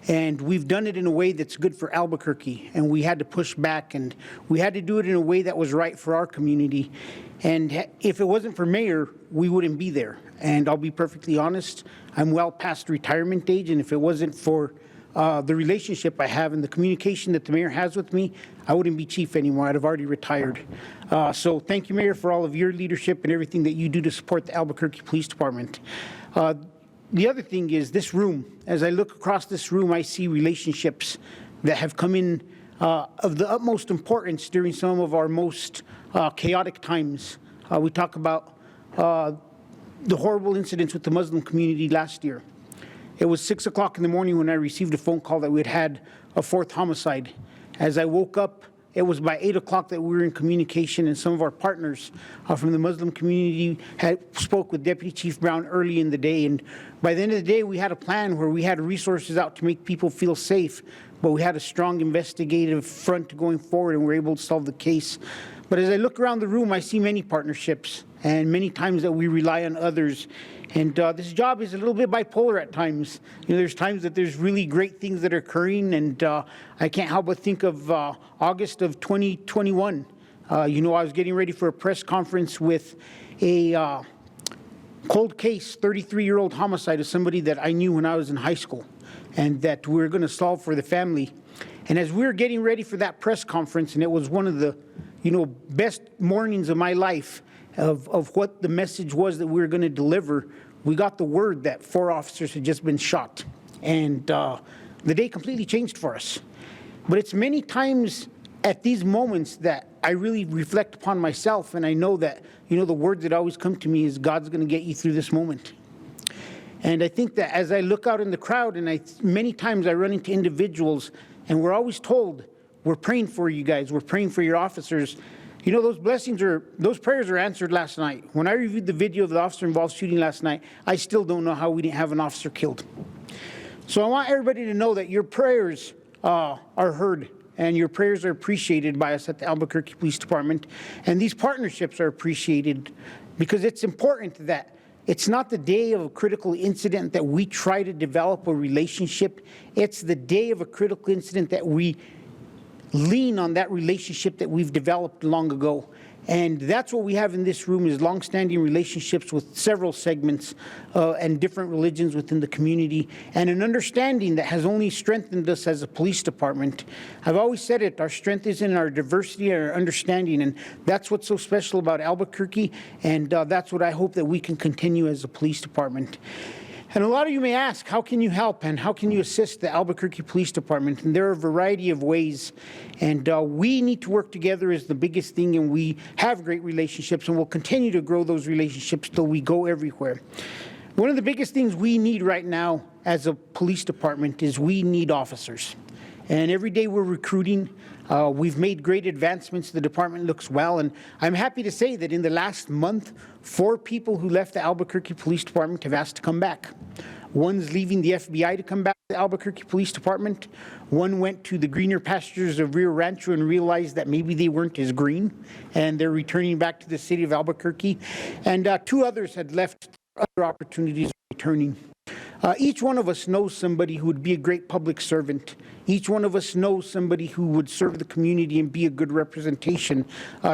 And we've done it in a way that's good for Albuquerque, and we had to push back, and we had to do it in a way that was right for our community. And if it wasn't for Mayor, we wouldn't be there. And I'll be perfectly honest, I'm well past retirement age, and if it wasn't for the relationship I have and the communication that the mayor has with me, I wouldn't be chief anymore. I'd have already retired. So thank you, Mayor, for all of your leadership and everything that you do to support the Albuquerque Police Department. The other thing is this room. As I look across this room, I see relationships that have come in of the utmost importance during some of our most chaotic times. We talk about the horrible incidents with the Muslim community last year. It was 6 o'clock in the morning when I received a phone call that we had had a 4th homicide. As I woke up, it was by 8 o'clock that we were in communication, and some of our partners from the Muslim community had spoke with Deputy Chief Brown early in the day. And by the end of the day, we had a plan where we had resources out to make people feel safe, but we had a strong investigative front going forward, and we were able to solve the case. But as I look around the room, I see many partnerships and many times that we rely on others. And this job is a little bit bipolar at times. You know, there's times that there's really great things that are occurring, and I can't help but think of August of 2021. You know, I was getting ready for a press conference with a cold case, 33-year-old homicide of somebody that I knew when I was in high school, and that we were going to solve for the family. And as we were getting ready for that press conference, and it was one of the, you know, best mornings of my life of what the message was that we were going to deliver, we got the word that 4 officers had just been shot. And the day completely changed for us. But it's many times at these moments that I really reflect upon myself, and I know that, you know, the word that always come to me is God's going to get you through this moment. And I think that as I look out in the crowd, and many times I run into individuals, and we're always told, we're praying for you guys, we're praying for your officers. You know, those prayers are answered last night. When I reviewed the video of the officer-involved shooting last night, I still don't know how we didn't have an officer killed. So I want everybody to know that your prayers are heard, and your prayers are appreciated by us at the Albuquerque Police Department. And these partnerships are appreciated because it's important that it's not the day of a critical incident that we try to develop a relationship. It's the day of a critical incident that we lean on that relationship that we've developed long ago. And that's what we have in this room is long-standing relationships with several segments and different religions within the community, and an understanding that has only strengthened us as a police department. I've always said it, our strength is in our diversity and our understanding, and that's what's so special about Albuquerque, and that's what I hope that we can continue as a police department. And a lot of you may ask, how can you help and how can you assist the Albuquerque Police Department? And there are a variety of ways. And we need to work together is the biggest thing, and we have great relationships, and we'll continue to grow those relationships till we go everywhere. One of the biggest things we need right now as a police department is we need officers. And every day we're recruiting. We've made great advancements. The department looks well. And I'm happy to say that in the last month, 4 people who left the Albuquerque Police Department have asked to come back. One's leaving the FBI to come back to the Albuquerque Police Department. One went to the greener pastures of Rio Rancho and realized that maybe they weren't as green, and they're returning back to the city of Albuquerque. And 2 others had left other opportunities returning. Each one of us knows somebody who would be a great public servant. Each one of us knows somebody who would serve the community and be a good representation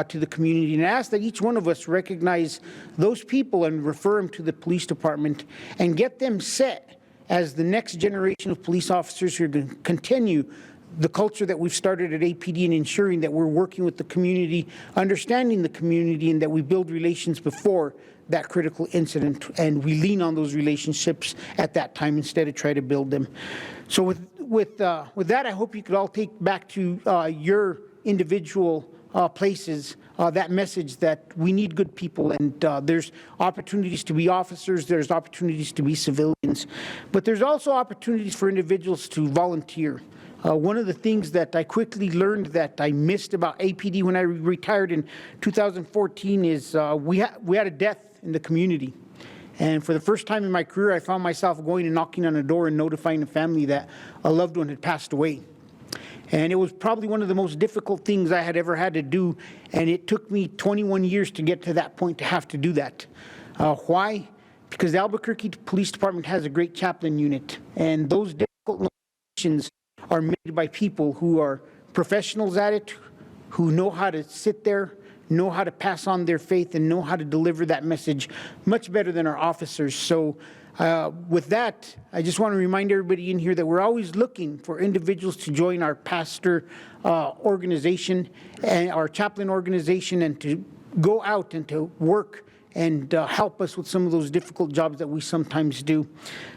to the community. And I ask that each one of us recognize those people and refer them to the police department and get them set as the next generation of police officers who are going to continue the culture that we've started at APD and ensuring that we're working with the community, understanding the community, and that we build relations before that critical incident, and we lean on those relationships at that time instead of try to build them. So with that, I hope you could all take back to your individual places that message that we need good people, and there's opportunities to be officers, there's opportunities to be civilians, but there's also opportunities for individuals to volunteer. One of the things that I quickly learned that I missed about APD when I retired in 2014 is we had a death in the community. And for the first time in my career, I found myself going and knocking on a door and notifying the family that a loved one had passed away. And it was probably one of the most difficult things I had ever had to do, and it took me 21 years to get to that point to have to do that. Why? Because the Albuquerque Police Department has a great chaplain unit, and those difficult notifications are made by people who are professionals at it, who know how to sit there, know how to pass on their faith, and know how to deliver that message much better than our officers. So With that, I just want to remind everybody in here that we're always looking for individuals to join our pastor organization and our chaplain organization, and to go out and to work and help us with some of those difficult jobs that we sometimes do.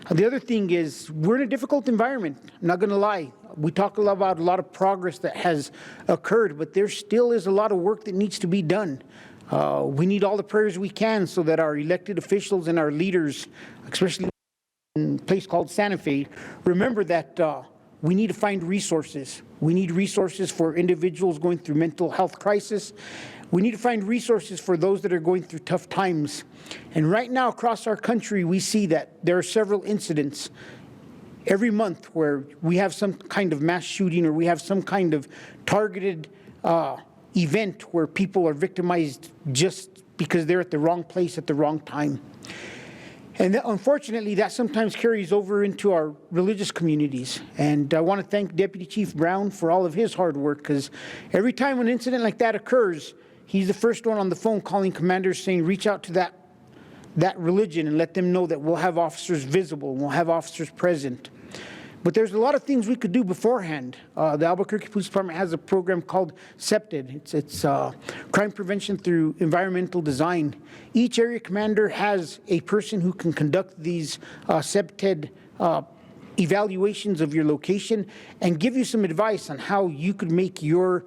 The other thing is, we're in a difficult environment. I'm not going to lie. We talk about a lot of progress that has occurred, but there still is a lot of work that needs to be done. We need all the prayers we can so that our elected officials and our leaders, especially in a place called Santa Fe, remember that we need to find resources. We need resources for individuals going through mental health crisis. We need to find resources for those that are going through tough times. And right now across our country, we see that there are several incidents every month where we have some kind of mass shooting, or we have some kind of targeted event where people are victimized just because they're at the wrong place at the wrong time. And unfortunately, that sometimes carries over into our religious communities. And I want to thank Deputy Chief Brown for all of his hard work, because every time an incident like that occurs, he's the first one on the phone calling commanders saying, reach out to that religion and let them know that we'll have officers visible, and we'll have officers present. But there's a lot of things we could do beforehand. The Albuquerque Police Department has a program called CEPTED. It's crime prevention through environmental design. Each area commander has a person who can conduct these CEPTED evaluations of your location and give you some advice on how you could make your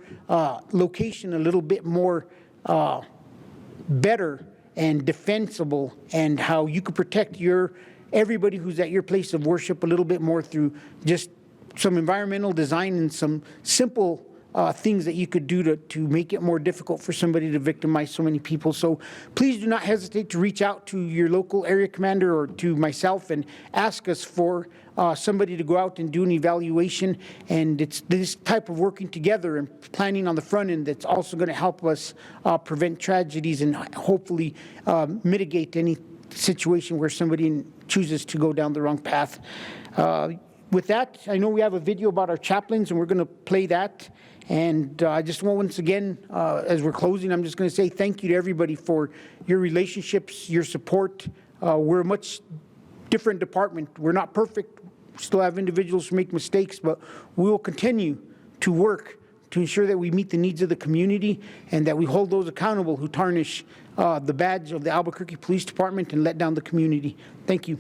location a little bit more better and defensible, and how you could protect everybody who's at your place of worship a little bit more through just some environmental design and some simple things that you could do to make it more difficult for somebody to victimize so many people. So please do not hesitate to reach out to your local area commander or to myself and ask us for somebody to go out and do an evaluation. And it's this type of working together and planning on the front end that's also going to help us prevent tragedies and hopefully mitigate any situation where somebody chooses to go down the wrong path. With that, I know we have a video about our chaplains, and we're going to play that. And I just want, once again, as we're closing, I'm just going to say thank you to everybody for your relationships, your support. We're a much different department. We're not perfect. We still have individuals who make mistakes, but we will continue to work to ensure that we meet the needs of the community and that we hold those accountable who tarnish the badge of the Albuquerque Police Department and let down the community. Thank you.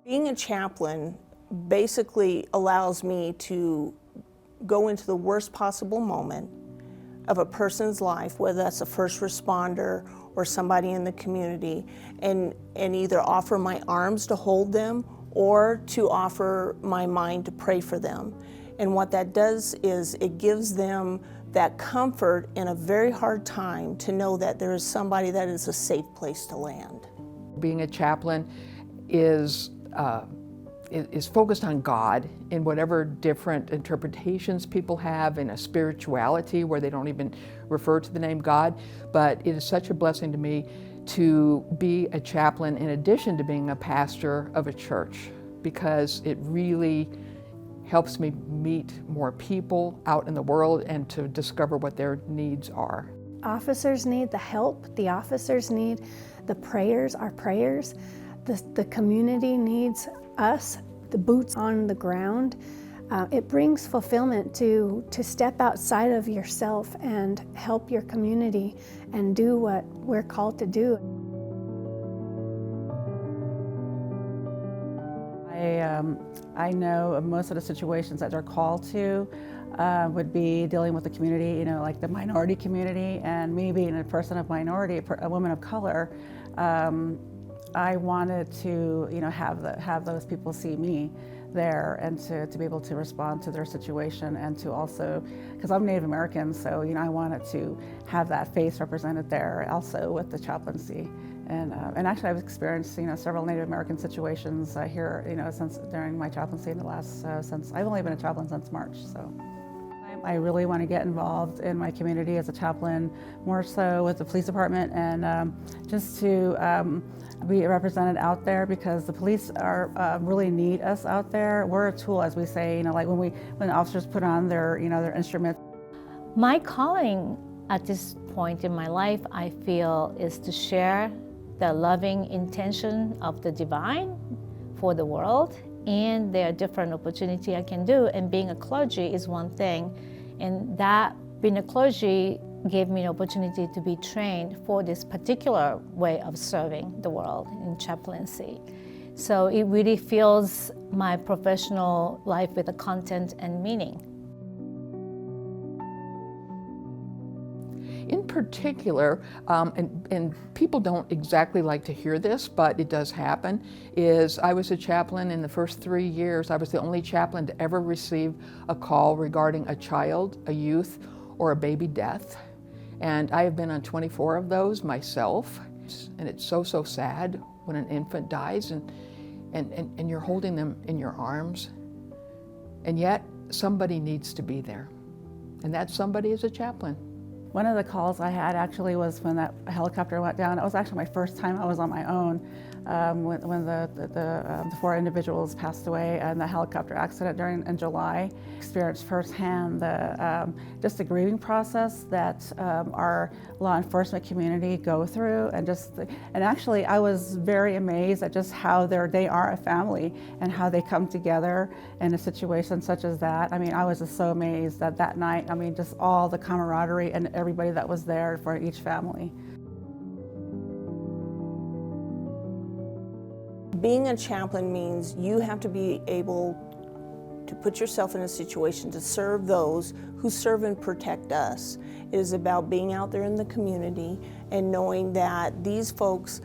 Being a chaplain basically allows me to go into the worst possible moment of a person's life, whether that's a first responder or somebody in the community, and either offer my arms to hold them or to offer my mind to pray for them. And what that does is it gives them that comfort in a very hard time to know that there is somebody that is a safe place to land. Being a chaplain is focused on God in whatever different interpretations people have in a spirituality where they don't even refer to the name God. But it is such a blessing to me to be a chaplain in addition to being a pastor of a church, because it really helps me meet more people out in the world and to discover what their needs are. Officers need the help. The officers need the prayers, our prayers. The community needs us, the boots on the ground. It brings fulfillment to step outside of yourself and help your community and do what we're called to do. I know of most of the situations that they're called to would be dealing with the community, like the minority community, and me being a person of minority, a woman of color. I wanted to, have those people see me there and to be able to respond to their situation, and to also, because I'm Native American, so I wanted to have that face represented there also with the chaplaincy. And actually, I've experienced several Native American situations here, since during my chaplaincy in the last since I've only been a chaplain since March. So I really want to get involved in my community as a chaplain, more so with the police department, and just to be represented out there, because the police are really need us out there. We're a tool, as we say, like when officers put on their their instruments. My calling at this point in my life, I feel, is to share the loving intention of the divine for the world, and there are different opportunities I can do, and being a clergy is one thing, and that being a clergy gave me an opportunity to be trained for this particular way of serving the world in chaplaincy. So it really fills my professional life with a content and meaning. In particular, and people don't exactly like to hear this, but it does happen, is I was a chaplain in the first 3 years. I was the only chaplain to ever receive a call regarding a child, a youth, or a baby death. And I have been on 24 of those myself. And it's so sad when an infant dies and you're holding them in your arms. And yet somebody needs to be there. And that somebody is a chaplain. One of the calls I had actually was when that helicopter went down. It was actually my first time I was on my own when the 4 individuals passed away in the helicopter accident in July. Experienced firsthand just the grieving process that our law enforcement community go through, and actually I was very amazed at just how they are a family and how they come together in a situation such as that. I mean, I was just so amazed that night. I mean, just all the camaraderie and everybody that was there for each family. Being a chaplain means you have to be able to put yourself in a situation to serve those who serve and protect us. It is about being out there in the community and knowing that these folks,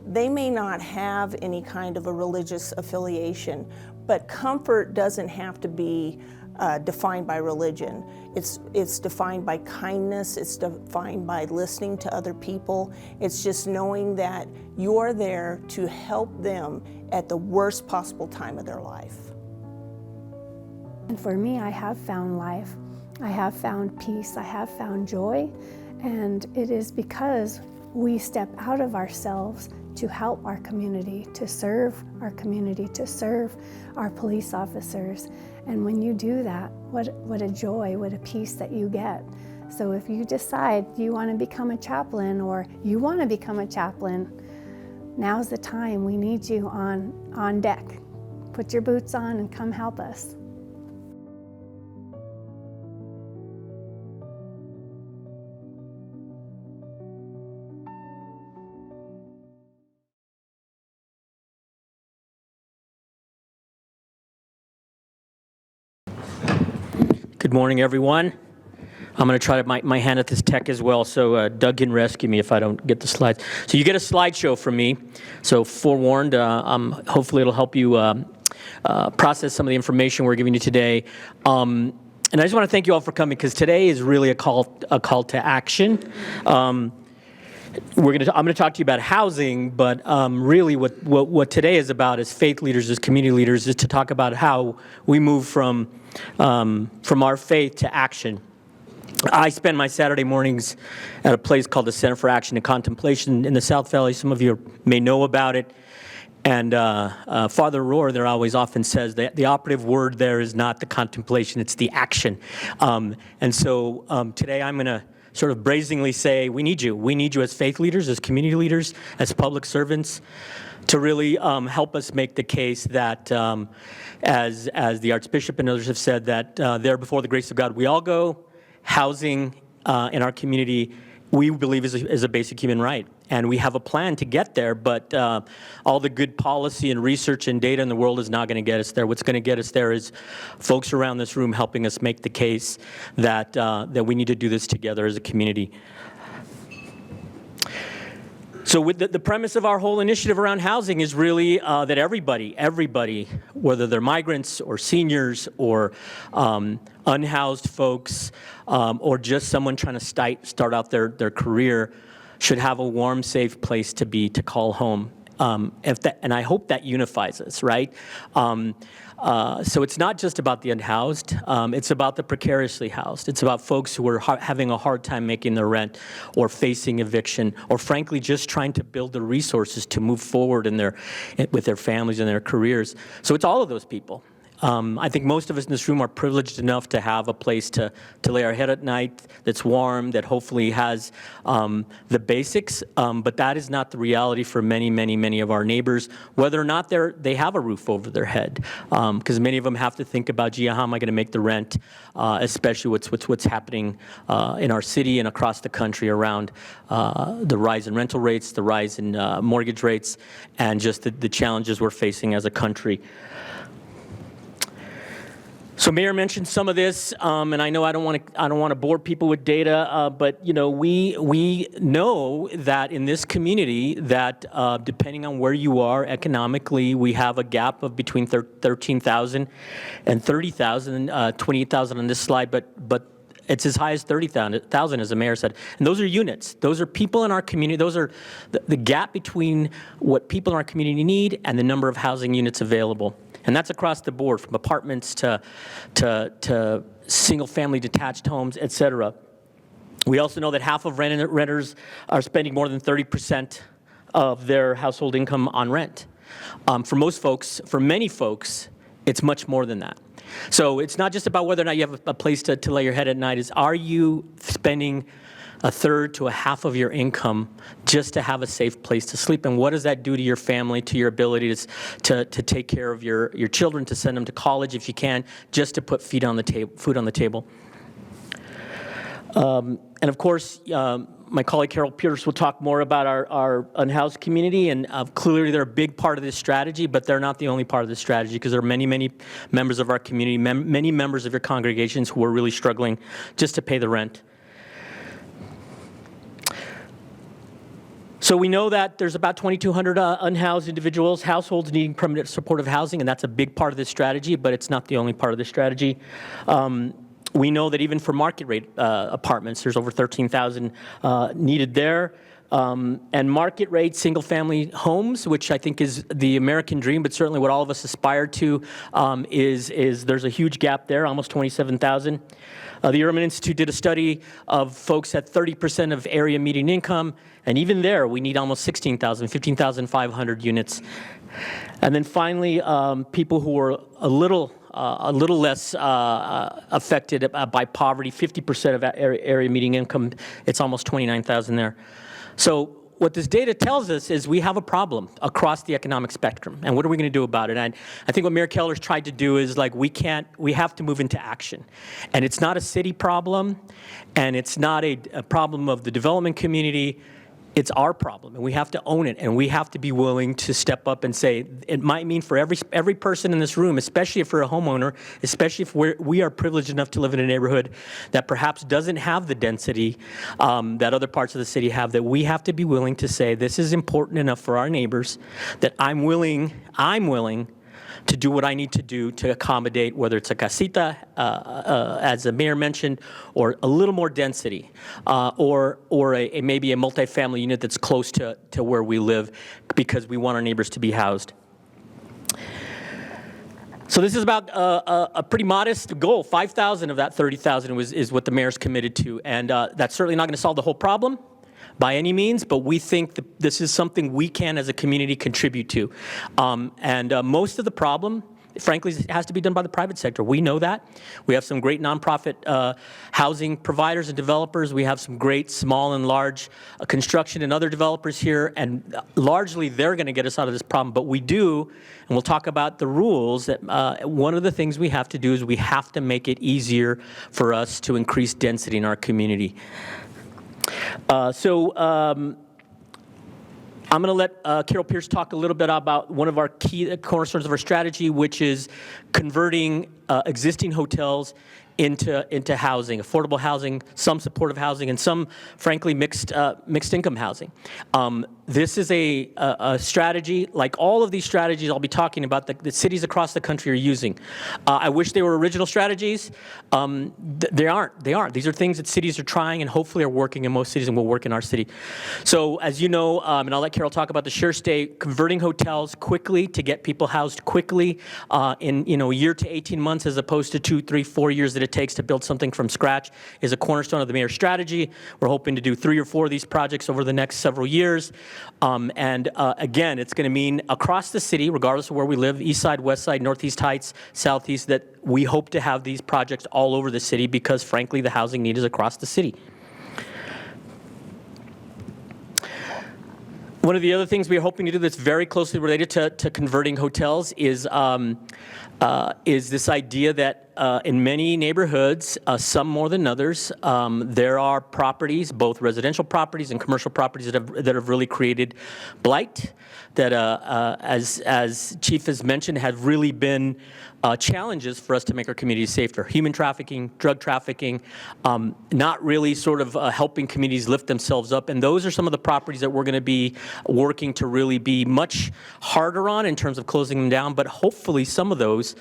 they may not have any kind of a religious affiliation, but comfort doesn't have to be defined by religion. It's defined by kindness, it's defined by listening to other people. It's just knowing that you're there to help them at the worst possible time of their life. And for me, I have found life. I have found peace. I have found joy. And it is because we step out of ourselves to help our community, to serve our community, to serve our police officers. And when you do that, what a joy, what a peace that you get. So if you decide you want to become a chaplain, or you want to become a chaplain, now's the time. We need you on deck. Put your boots on and come help us. Good morning, everyone. I'm going to try my hand at this tech as well, so Doug can rescue me if I don't get the slides. So you get a slideshow from me, so forewarned. Hopefully it'll help you process some of the information we're giving you today. And I just want to thank you all for coming, because today is really a call to action. I'm going to talk to you about housing, but really what today is about as faith leaders, as community leaders, is to talk about how we move from our faith to action. I spend my Saturday mornings at a place called the Center for Action and Contemplation in the South Valley. Some of you may know about it. And Father Rohr there always often says that the operative word there is not the contemplation, it's the action. And so today I'm going to sort of brazenly say, we need you. We need you as faith leaders, as community leaders, as public servants, to really help us make the case that, as the Archbishop and others have said, that there before the grace of God we all go. Housing in our community, we believe is a basic human right. And we have a plan to get there, but all the good policy and research and data in the world is not going to get us there. What's going to get us there is folks around this room helping us make the case that we need to do this together as a community. So with the premise of our whole initiative around housing is really that everybody, whether they're migrants or seniors or unhoused folks or just someone trying to start out their career, should have a warm, safe place to call home. and I hope that unifies us, right? So it's not just about the unhoused, it's about the precariously housed. It's about folks who are having a hard time making their rent or facing eviction or frankly just trying to build the resources to move forward with their families and their careers. So it's all of those people. I think most of us in this room are privileged enough to have a place to lay our head at night that's warm, that hopefully has the basics, but that is not the reality for many, many, many of our neighbors, whether or not they have a roof over their head, because many of them have to think about, gee, how am I going to make the rent, especially what's happening in our city and across the country around the rise in rental rates, the rise in mortgage rates, and just the challenges we're facing as a country. So Mayor mentioned some of this, and I know I don't want to bore people with data, but we know that in this community that depending on where you are economically, we have a gap of between 13,000 and 30,000, 28,000 on this slide, but it's as high as 30,000, as the mayor said. And those are units. Those are people in our community. Those are the gap between what people in our community need and the number of housing units available. And that's across the board, from apartments to single-family detached homes, et cetera. We also know that half of renters are spending more than 30% of their household income on rent. For many folks, it's much more than that. So it's not just about whether or not you have a place to lay your head at night. Are you spending a third to a half of your income just to have a safe place to sleep? And what does that do to your family, to your ability to take care of your children, to send them to college if you can, just to put food on the table? And of course, my colleague Carol Pierce will talk more about our unhoused community, and clearly they're a big part of this strategy, but they're not the only part of this strategy, because there are many, many members of our community, many members of your congregations who are really struggling just to pay the rent. So we know that there's about 2,200 unhoused individuals, households needing permanent supportive housing, and that's a big part of this strategy, but it's not the only part of this strategy. We know that even for market rate apartments, there's over 13,000 needed there. And market rate single-family homes, which I think is the American dream, but certainly what all of us aspire to, is there's a huge gap there, almost 27,000. The Urban Institute did a study of folks at 30% of area median income, and even there, we need almost 16,000, 15,500 units. And then finally, people who are a little less affected by poverty, 50% of area median income, it's almost 29,000 there. So what this data tells us is we have a problem across the economic spectrum, and what are we going to do about it? And I think what Mayor Keller's tried to do is, like, we have to move into action. And it's not a city problem, and it's not a problem of the development community. It's our problem, and we have to own it, and we have to be willing to step up and say, it might mean for every person in this room, especially if we're a homeowner, especially if we are privileged enough to live in a neighborhood that perhaps doesn't have the density that other parts of the city have, that we have to be willing to say, this is important enough for our neighbors that I'm willing to do what I need to do to accommodate, whether it's a casita, as the mayor mentioned, or a little more density, or maybe a multifamily unit that's close to where we live, because we want our neighbors to be housed. So this is about a pretty modest goal. 5,000 of that 30,000 is what the mayor's committed to, and that's certainly not going to solve the whole problem by any means, but we think that this is something we can, as a community, contribute to. Most of the problem, frankly, has to be done by the private sector. We know that. We have some great nonprofit housing providers and developers. We have some great small and large construction and other developers here, and largely they're going to get us out of this problem. But we do, and we'll talk about the rules, that one of the things we have to do is we have to make it easier for us to increase density in our community. I'm going to let Carol Pierce talk a little bit about one of our key cornerstones of our strategy, which is converting existing hotels into housing, affordable housing, some supportive housing, and some, frankly, mixed income housing. This is a strategy, like all of these strategies I'll be talking about, that the cities across the country are using. I wish they were original strategies. They aren't. These are things that cities are trying and hopefully are working in most cities and will work in our city. So as you know, and I'll let Carol talk about the Sure Stay, converting hotels quickly to get people housed quickly in a year to 18 months as opposed to 2, 3, 4 years that it takes to build something from scratch is a cornerstone of the mayor's strategy. We're hoping to do 3 or 4 of these projects over the next several years. Again, it's going to mean across the city, regardless of where we live, east side, west side, northeast heights, southeast, that we hope to have these projects all over the city because, frankly, the housing need is across the city. One of the other things we're hoping to do that's very closely related to converting hotels is this idea that in many neighborhoods, some more than others, there are properties, both residential properties and commercial properties that have really created blight, that as Chief has mentioned, have really been challenges for us to make our communities safer. Human trafficking, drug trafficking, not really sort of helping communities lift themselves up. And those are some of the properties that we're going to be working to really be much harder on in terms of closing them down. But hopefully some of those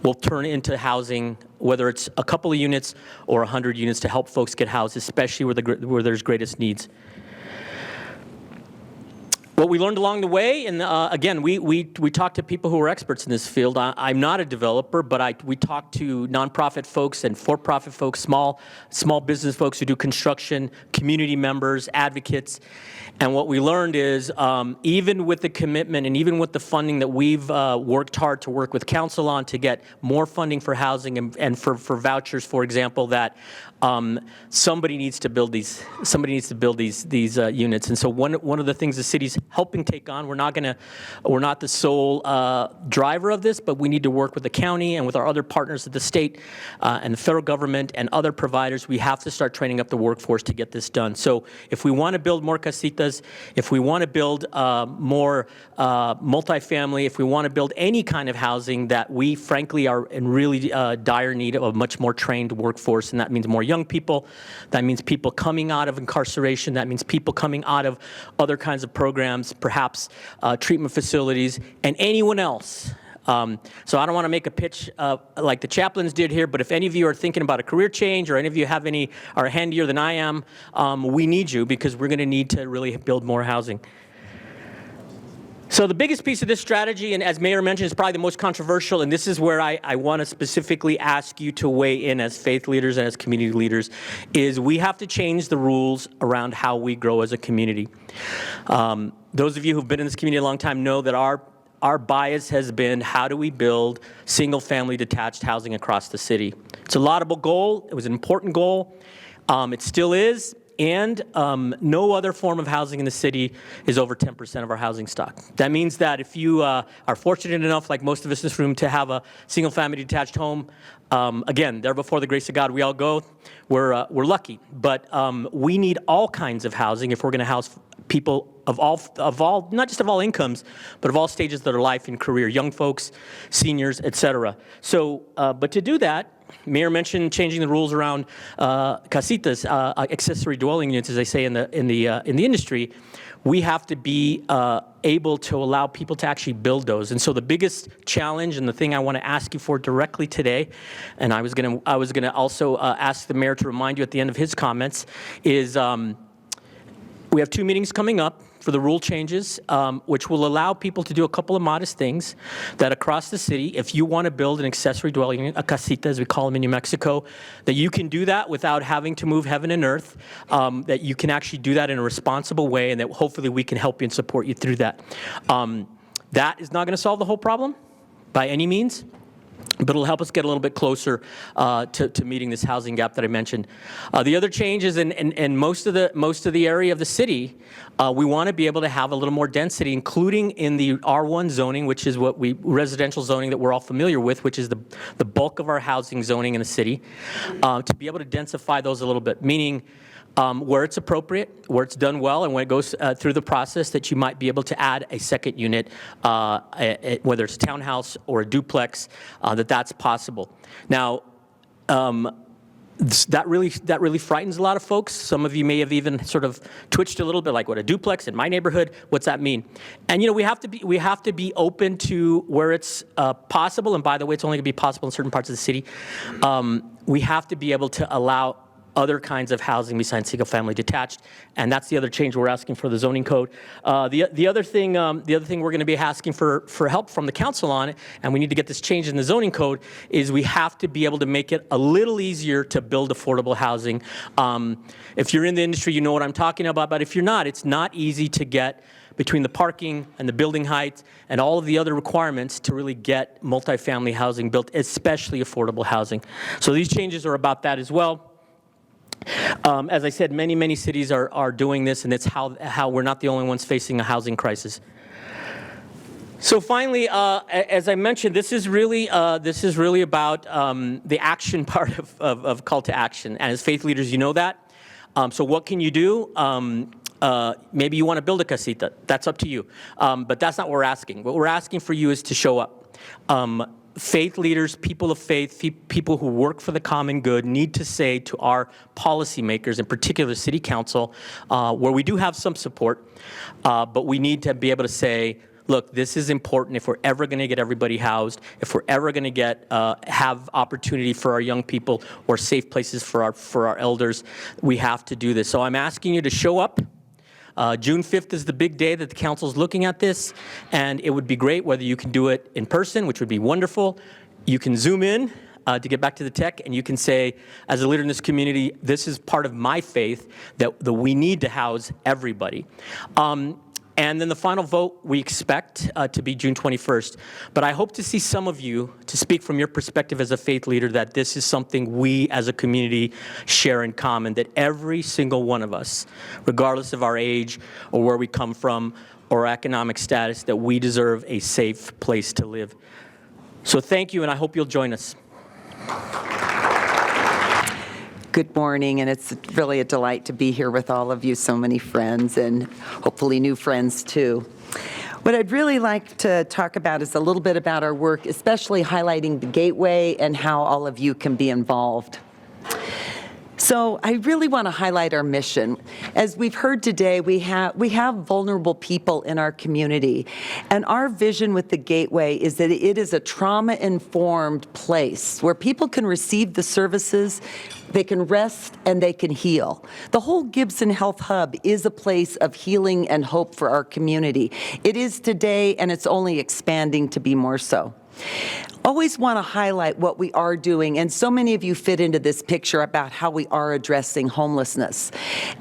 will turn into housing, whether it's a couple of units or 100 units to help folks get housed, especially where there's greatest needs. What we learned along the way, and again, we talked to people who are experts in this field. I'm not a developer, but we talked to nonprofit folks and for-profit folks, small business folks who do construction, community members, advocates. And what we learned is even with the commitment and even with the funding that we've worked hard to work with council on to get more funding for housing and for vouchers, for example, that somebody needs to build these units. And so one of the things the city's helping take on, we're not the sole driver of this, but we need to work with the county and with our other partners at the state and the federal government and other providers. We have to start training up the workforce to get this done. So if we want to build more casitas, if we want to build more multifamily, if we want to build any kind of housing, that we frankly are in really dire need of a much more trained workforce, and that means more young people, that means people coming out of incarceration, that means people coming out of other kinds of programs, perhaps treatment facilities, and anyone else. So I don't want to make a pitch like the chaplains did here, but if any of you are thinking about a career change or any of you are handier than I am, we need you because we're going to need to really build more housing. So the biggest piece of this strategy, and as Mayor mentioned, is probably the most controversial, and this is where I want to specifically ask you to weigh in as faith leaders and as community leaders, is we have to change the rules around how we grow as a community. Those of you who've been in this community a long time know that our bias has been, how do we build single-family detached housing across the city? It's a laudable goal. It was an important goal. It still is. And no other form of housing in the city is over 10% of our housing stock. That means that if you are fortunate enough, like most of us in this room, to have a single-family detached home, again, there before the grace of God we all go, we're lucky. But we need all kinds of housing if we're going to house people of all, not just of all incomes, but of all stages of their life and career, young folks, seniors, et cetera. So, but to do that, Mayor mentioned changing the rules around casitas, accessory dwelling units, as they say in the industry. We have to be able to allow people to actually build those. And so the biggest challenge and the thing I want to ask you for directly today, and I was going to also ask the mayor to remind you at the end of his comments, is we have 2 meetings coming up for the rule changes, which will allow people to do a couple of modest things that across the city, if you want to build an accessory dwelling unit, a casita as we call them in New Mexico, that you can do that without having to move heaven and earth, that you can actually do that in a responsible way, and that hopefully we can help you and support you through that. That is not going to solve the whole problem by any means, but it'll help us get a little bit closer to meeting this housing gap that I mentioned. The other change is in most of the area of the city, we want to be able to have a little more density, including in the R1 zoning, which is residential zoning that we're all familiar with, which is the bulk of our housing zoning in the city, to be able to densify those a little bit, meaning where it's appropriate, where it's done well, and when it goes through the process, that you might be able to add a second unit, whether it's a townhouse or a duplex, that's possible. Now, That really frightens a lot of folks. Some of you may have even sort of twitched a little bit, like, what, a duplex in my neighborhood? What's that mean? And we have to be open to where it's possible. And by the way, it's only going to be possible in certain parts of the city. We have to be able to allow other kinds of housing besides single-family detached, and that's the other change we're asking for the zoning code. The other thing we're going to be asking for help from the council on, and we need to get this changed in the zoning code, is we have to be able to make it a little easier to build affordable housing. If you're in the industry, you know what I'm talking about, but if you're not, it's not easy to get between the parking and the building heights and all of the other requirements to really get multifamily housing built, especially affordable housing. So these changes are about that as well. As I said, many cities are doing this, and it's how we're not the only ones facing a housing crisis. So finally, as I mentioned, this is really about the action part of call to action. And as faith leaders, you know that. So what can you do? Maybe you want to build a casita. That's up to you. But that's not what we're asking. What we're asking for you is to show up. Faith leaders, people of faith, people who work for the common good need to say to our policymakers, in particular city council, where we do have some support, but we need to be able to say, look, this is important if we're ever going to get everybody housed, if we're ever going to have opportunity for our young people or safe places for our elders, we have to do this. So I'm asking you to show up. June 5th is the big day that the council is looking at this, and it would be great whether you can do it in person, which would be wonderful. You can Zoom in to get back to the tech, and you can say, as a leader in this community, this is part of my faith that we need to house everybody. And then the final vote we expect to be June 21st. But I hope to see some of you, to speak from your perspective as a faith leader, that this is something we as a community share in common, that every single one of us, regardless of our age or where we come from or economic status, that we deserve a safe place to live. So thank you, and I hope you'll join us. Good morning, and it's really a delight to be here with all of you, so many friends, and hopefully new friends too. What I'd really like to talk about is a little bit about our work, especially highlighting the Gateway and how all of you can be involved. So I really want to highlight our mission. As we've heard today, we have vulnerable people in our community, and our vision with the Gateway is that it is a trauma-informed place where people can receive the services, they can rest, and they can heal. The whole Gibson Health Hub is a place of healing and hope for our community. It is today, and it's only expanding to be more so. Always want to highlight what we are doing, and so many of you fit into this picture about how we are addressing homelessness.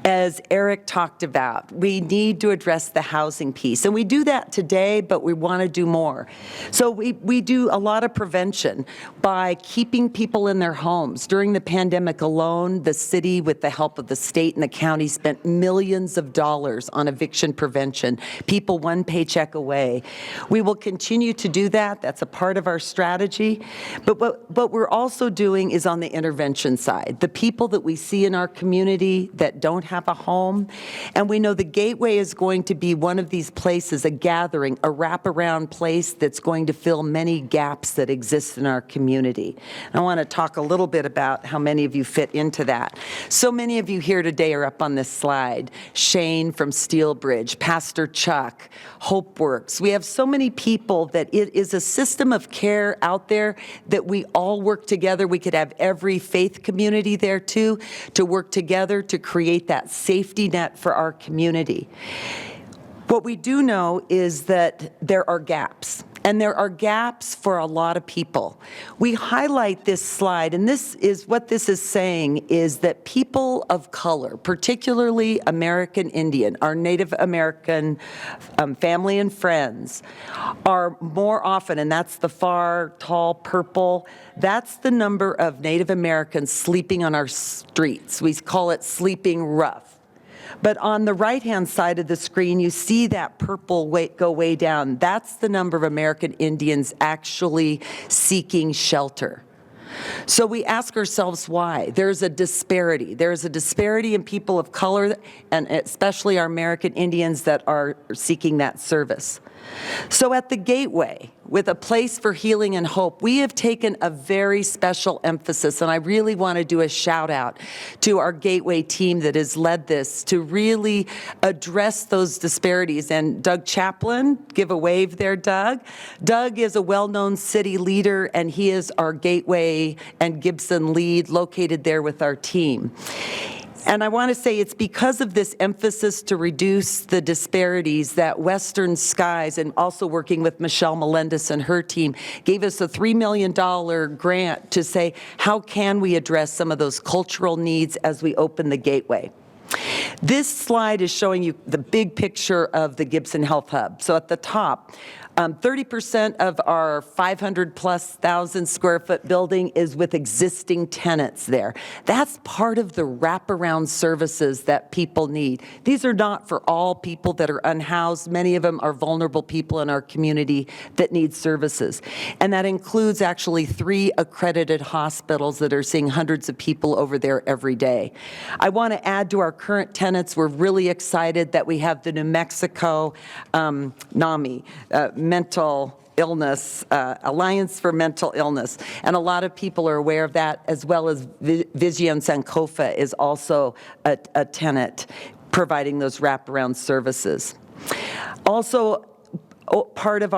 As Eric talked about, we need to address the housing piece, and we do that today, but we want to do more. So we do a lot of prevention by keeping people in their homes. During the pandemic alone, the city, with the help of the state and the county, spent millions of dollars on eviction prevention, people one paycheck away. We will continue to do that. That's a part of our strategy. But what we're also doing is on the intervention side, the people that we see in our community that don't have a home. And we know the Gateway is going to be one of these places, a gathering, a wraparound place that's going to fill many gaps that exist in our community. I want to talk a little bit about how many of you fit into that. So many of you here today are up on this slide. Shane from Steelbridge, Pastor Chuck, HopeWorks. We have so many people that it is a system of care out there that we all work together. We could have every faith community there too, to work together to create that safety net for our community. What we do know is that there are gaps. And there are gaps for a lot of people. We highlight this slide, and this is what this is saying is that people of color, particularly American Indian, our Native American family and friends, are more often, and that's the far, tall purple, that's the number of Native Americans sleeping on our streets. We call it sleeping rough. But on the right-hand side of the screen, you see that purple go way down. That's the number of American Indians actually seeking shelter. So we ask ourselves why. There's a disparity. There's a disparity in people of color, and especially our American Indians that are seeking that service. So at the Gateway, with a place for healing and hope, we have taken a very special emphasis, and I really want to do a shout out to our Gateway team that has led this to really address those disparities. And Doug Chaplin, give a wave there, Doug. Doug is a well-known city leader, and he is our Gateway and Gibson lead located there with our team. And I want to say it's because of this emphasis to reduce the disparities that Western Skies, and also working with Michelle Melendez and her team, gave us a $3 million grant to say, how can we address some of those cultural needs as we open the Gateway? This slide is showing you the big picture of the Gibson Health Hub. So at the top, 30% of our 500,000+ square foot building is with existing tenants there. That's part of the wraparound services that people need. These are not for all people that are unhoused. Many of them are vulnerable people in our community that need services. And that includes actually 3 accredited hospitals that are seeing hundreds of people over there every day. I want to add to our current tenants, we're really excited that we have the New Mexico NAMI, Mental Illness, Alliance for Mental Illness. And a lot of people are aware of that, as well as Vision Sankofa is also a tenant providing those wraparound services. Also, part of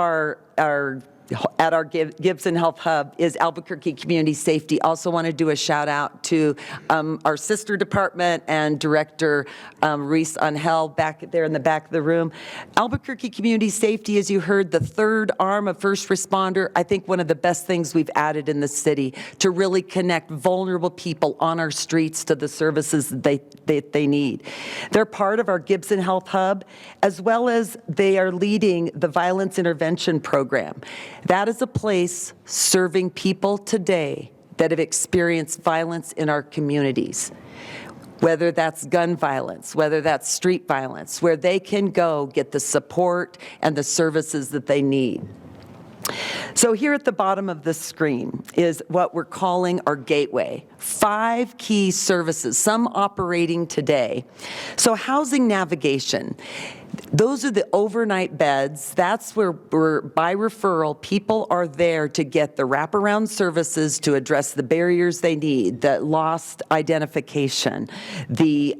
at our Gibson Health Hub is Albuquerque Community Safety. Also want to do a shout out to our sister department and Director Reese Angel back there in the back of the room. Albuquerque Community Safety, as you heard, the third arm of first responder, I think one of the best things we've added in the city to really connect vulnerable people on our streets to the services that they need. They're part of our Gibson Health Hub, as well as they are leading the Violence Intervention Program. That is a place serving people today that have experienced violence in our communities, whether that's gun violence, whether that's street violence, where they can go get the support and the services that they need. So here at the bottom of the screen is what we're calling our Gateway. 5 key services, some operating today. So housing navigation. Those are the overnight beds. That's where by referral, people are there to get the wraparound services to address the barriers they need, the lost identification, the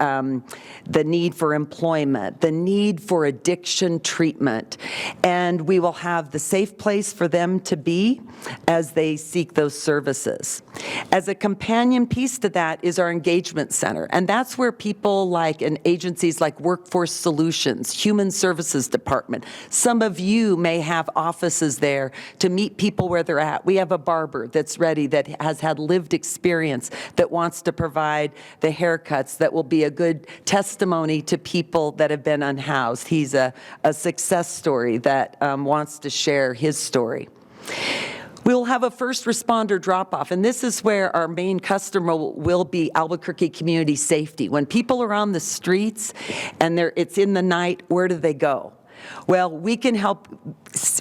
need for employment, the need for addiction treatment. And we will have the safe place for them to be as they seek those services. As a companion piece to that is our engagement center. And that's where people like, and agencies like Workforce Solutions, Human Services Department. Some of you may have offices there to meet people where they're at. We have a barber that's ready, that has had lived experience, that wants to provide the haircuts that will be a good testimony to people that have been unhoused. He's a success story that wants to share his story. We'll have a first responder drop-off, and this is where our main customer will be Albuquerque Community Safety. When people are on the streets and it's in the night, where do they go? Well, we can help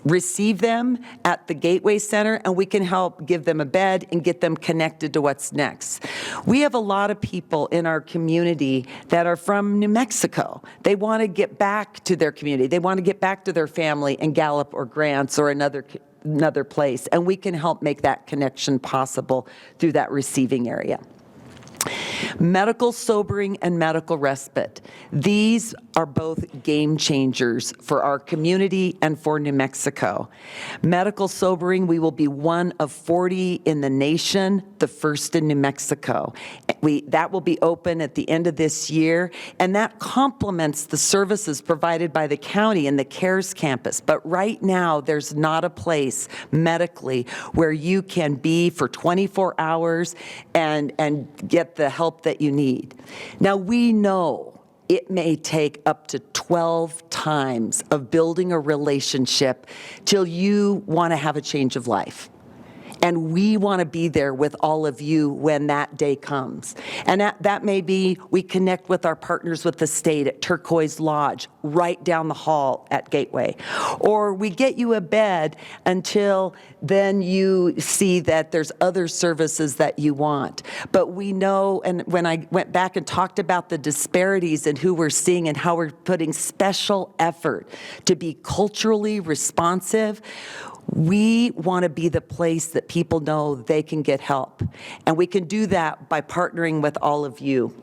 receive them at the Gateway Center, and we can help give them a bed and get them connected to what's next. We have a lot of people in our community that are from New Mexico. They want to get back to their community. They want to get back to their family in Gallup or Grants or another place, and we can help make that connection possible through that receiving area. Medical sobering and medical respite. These are both game changers for our community and for New Mexico. Medical sobering, we will be one of 40 in the nation, the first in New Mexico. That will be open at the end of this year, and that complements the services provided by the county and the CARES campus. But right now, there's not a place medically where you can be for 24 hours and get the help that you need. Now, we know it may take up to 12 times of building a relationship till you want to have a change of life. And we want to be there with all of you when that day comes. And that may be we connect with our partners with the state at Turquoise Lodge, right down the hall at Gateway. Or we get you a bed until then you see that there's other services that you want. But we know, and when I went back and talked about the disparities in who we're seeing and how we're putting special effort to be culturally responsive, we want to be the place that people know they can get help. And we can do that by partnering with all of you.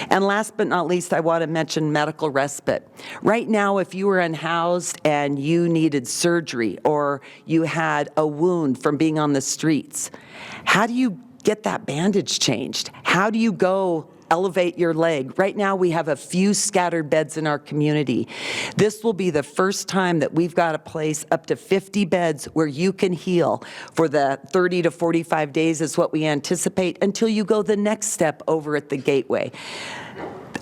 And last but not least, I want to mention medical respite. Right now, if you were unhoused and you needed surgery or you had a wound from being on the streets, how do you get that bandage changed? How do you go elevate your leg? Right now, we have a few scattered beds in our community. This will be the first time that we've got a place up to 50 beds where you can heal for the 30 to 45 days is what we anticipate until you go the next step over at the Gateway.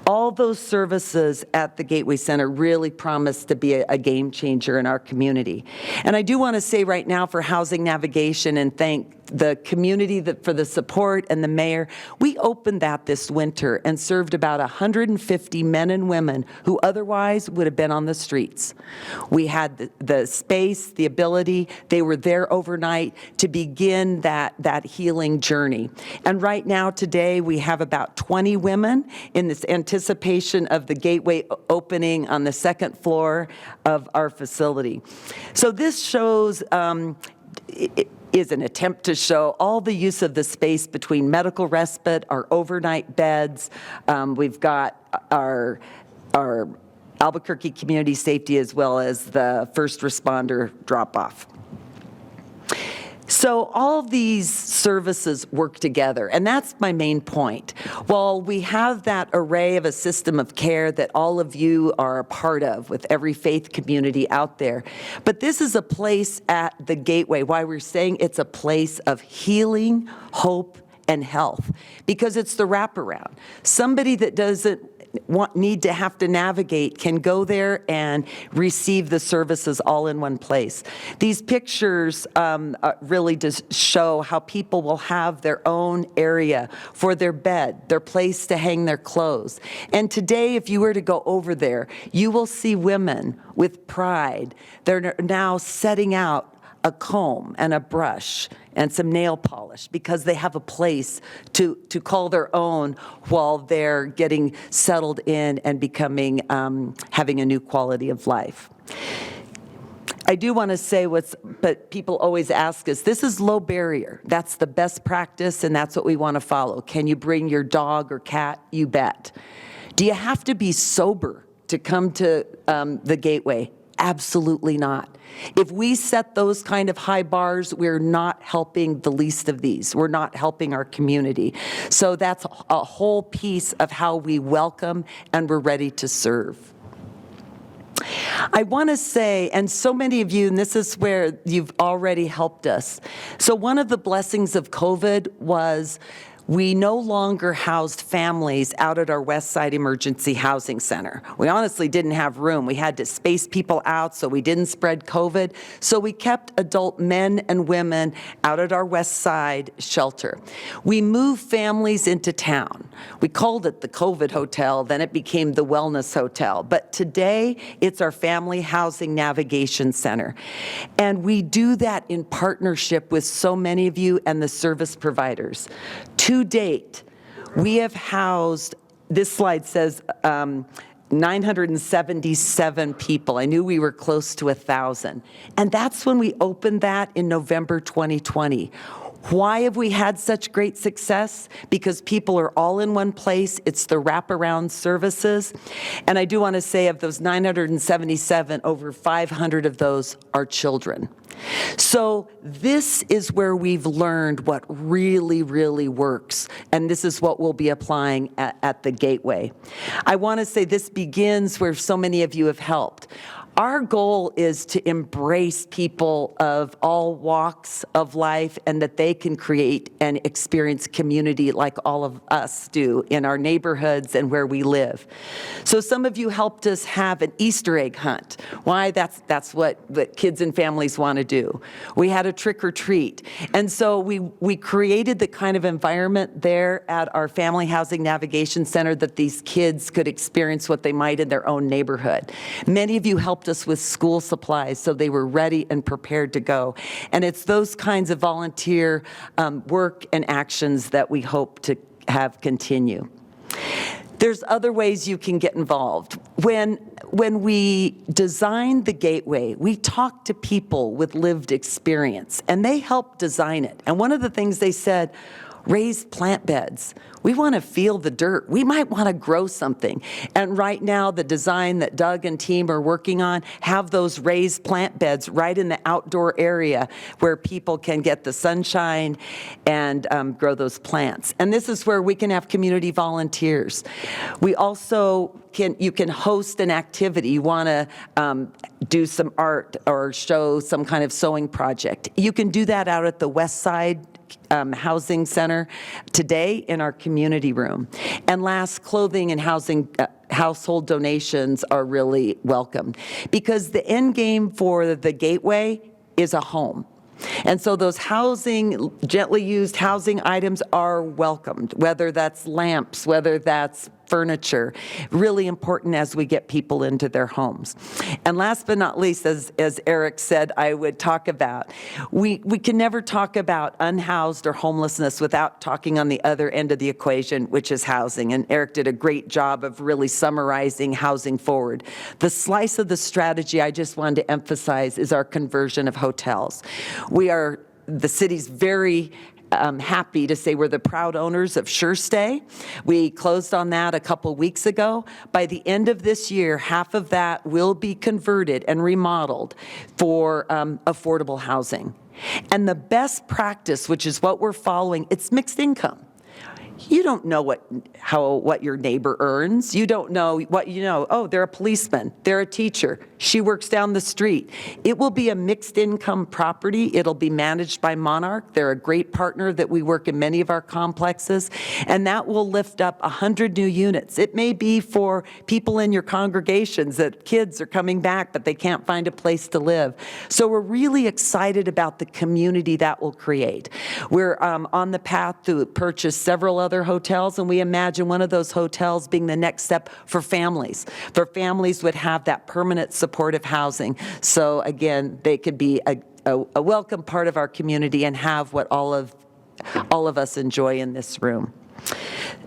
All those services at the Gateway Center really promise to be a game changer in our community. And I do want to say right now for Housing Navigation and thank the community for the support and the mayor. We opened that this winter and served about 150 men and women who otherwise would have been on the streets. We had the space, the ability, they were there overnight to begin that healing journey. And right now today we have about 20 women in this anticipation of the Gateway opening on the second floor of our facility. So this shows is an attempt to show all the use of the space between medical respite, our overnight beds. We've got our Albuquerque community safety as well as the first responder drop-off. So all these services work together, and that's my main point. While we have that array of a system of care that all of you are a part of with every faith community out there, but this is a place at the Gateway, why we're saying it's a place of healing, hope, and health, because it's the wraparound. Somebody that doesn't need to have to navigate can go there and receive the services all in one place. These pictures really just show how people will have their own area for their bed, their place to hang their clothes. And today, if you were to go over there, you will see women with pride. They're now setting out a comb and a brush and some nail polish because they have a place to call their own while they're getting settled in and becoming, having a new quality of life. I do want to say but people always ask us, this is low barrier. That's the best practice and that's what we want to follow. Can you bring your dog or cat? You bet. Do you have to be sober to come to the Gateway? Absolutely not. If we set those kind of high bars, we're not helping the least of these. We're not helping our community. So that's a whole piece of how we welcome and we're ready to serve. I want to say, and so many of you, and this is where you've already helped us. So one of the blessings of COVID was we no longer housed families out at our West Side Emergency Housing Center. We honestly didn't have room. We had to space people out so we didn't spread COVID. So we kept adult men and women out at our West Side shelter. We moved families into town. We called it the COVID Hotel, then it became the Wellness Hotel. But today, it's our Family Housing Navigation Center. And we do that in partnership with so many of you and the service providers. To date, we have housed, this slide says 977 people. I knew we were close to 1,000. And that's when we opened that in November 2020. Why have we had such great success? Because people are all in one place. It's the wraparound services. And I do want to say of those 977, over 500 of those are children. So this is where we've learned what really, really works. And this is what we'll be applying at the Gateway. I want to say this begins where so many of you have helped. Our goal is to embrace people of all walks of life and that they can create and experience community like all of us do in our neighborhoods and where we live. So some of you helped us have an Easter egg hunt. Why? That's what the kids and families want to do. We had a trick or treat. And so we created the kind of environment there at our Family Housing Navigation Center that these kids could experience what they might in their own neighborhood. Many of you helped us with school supplies so they were ready and prepared to go. And it's those kinds of volunteer work and actions that we hope to have continue. There's other ways you can get involved. When we designed the Gateway, we talked to people with lived experience, and they helped design it. And one of the things they said, raised plant beds. We want to feel the dirt. We might want to grow something. And right now, the design that Doug and team are working on have those raised plant beds right in the outdoor area where people can get the sunshine and grow those plants. And this is where we can have community volunteers. We also you can host an activity. You want to do some art or show some kind of sewing project. You can do that out at the West Side Housing Center today in our community room. And last, clothing and housing household donations are really welcome because the end game for the Gateway is a home. And so those housing, gently used housing items are welcomed, whether that's lamps, whether that's furniture, really important as we get people into their homes. And last but not least, as Eric said, I would talk about, we can never talk about unhoused or homelessness without talking on the other end of the equation, which is housing. And Eric did a great job of really summarizing Housing Forward. The slice of the strategy I just wanted to emphasize is our conversion of hotels. The city's very happy to say we're the proud owners of Sure Stay. We closed on that a couple weeks ago. By the end of this year, half of that will be converted and remodeled for affordable housing. And the best practice, which is what we're following, it's mixed income. You don't know what your neighbor earns. You don't know what you know. Oh, they're a policeman. They're a teacher. She works down the street. It will be a mixed income property. It'll be managed by Monarch. They're a great partner that we work in many of our complexes, and that will lift up 100 new units. It may be for people in your congregations that kids are coming back, but they can't find a place to live. So we're really excited about the community that will create. We're on the path to purchase several other hotels, and we imagine one of those hotels being the next step for families. For families would have that permanent supportive housing. So again, they could be a welcome part of our community and have what all of us enjoy in this room.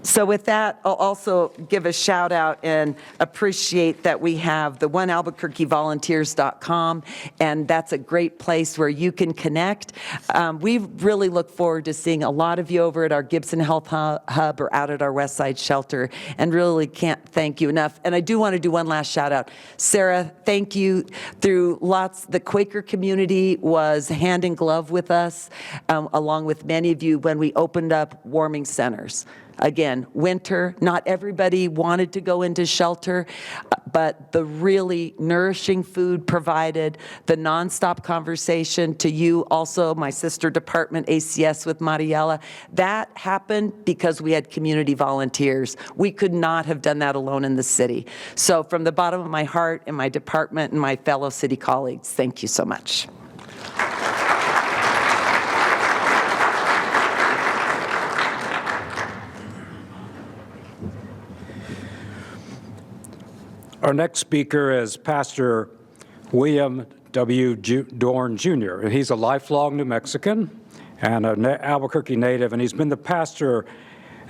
So with that, I'll also give a shout out and appreciate that we have the onealbuquerquevolunteers.com, and that's a great place where you can connect. We really look forward to seeing a lot of you over at our Gibson Health Hub or out at our West Side Shelter, and really can't thank you enough. And I do want to do one last shout out. Sarah, thank you. The Quaker community was hand in glove with us, along with many of you when we opened up warming centers. Again, winter, not everybody wanted to go into shelter, but the really nourishing food provided, the nonstop conversation to you, also my sister department, ACS with Mariela, that happened because we had community volunteers. We could not have done that alone in the city. So from the bottom of my heart and my department and my fellow city colleagues, thank you so much. Our next speaker is Pastor William W. Dorn, Jr. And he's a lifelong New Mexican and an Albuquerque native, and he's been the pastor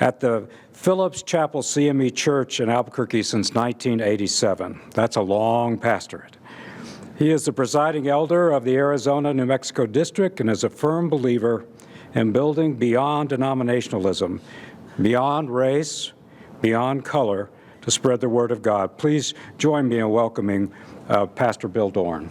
at the Phillips Chapel CME Church in Albuquerque since 1987. That's a long pastorate. He is the presiding elder of the Arizona-New Mexico District and is a firm believer in building beyond denominationalism, beyond race, beyond color, to spread the word of God. Please join me in welcoming Pastor Bill Dorn.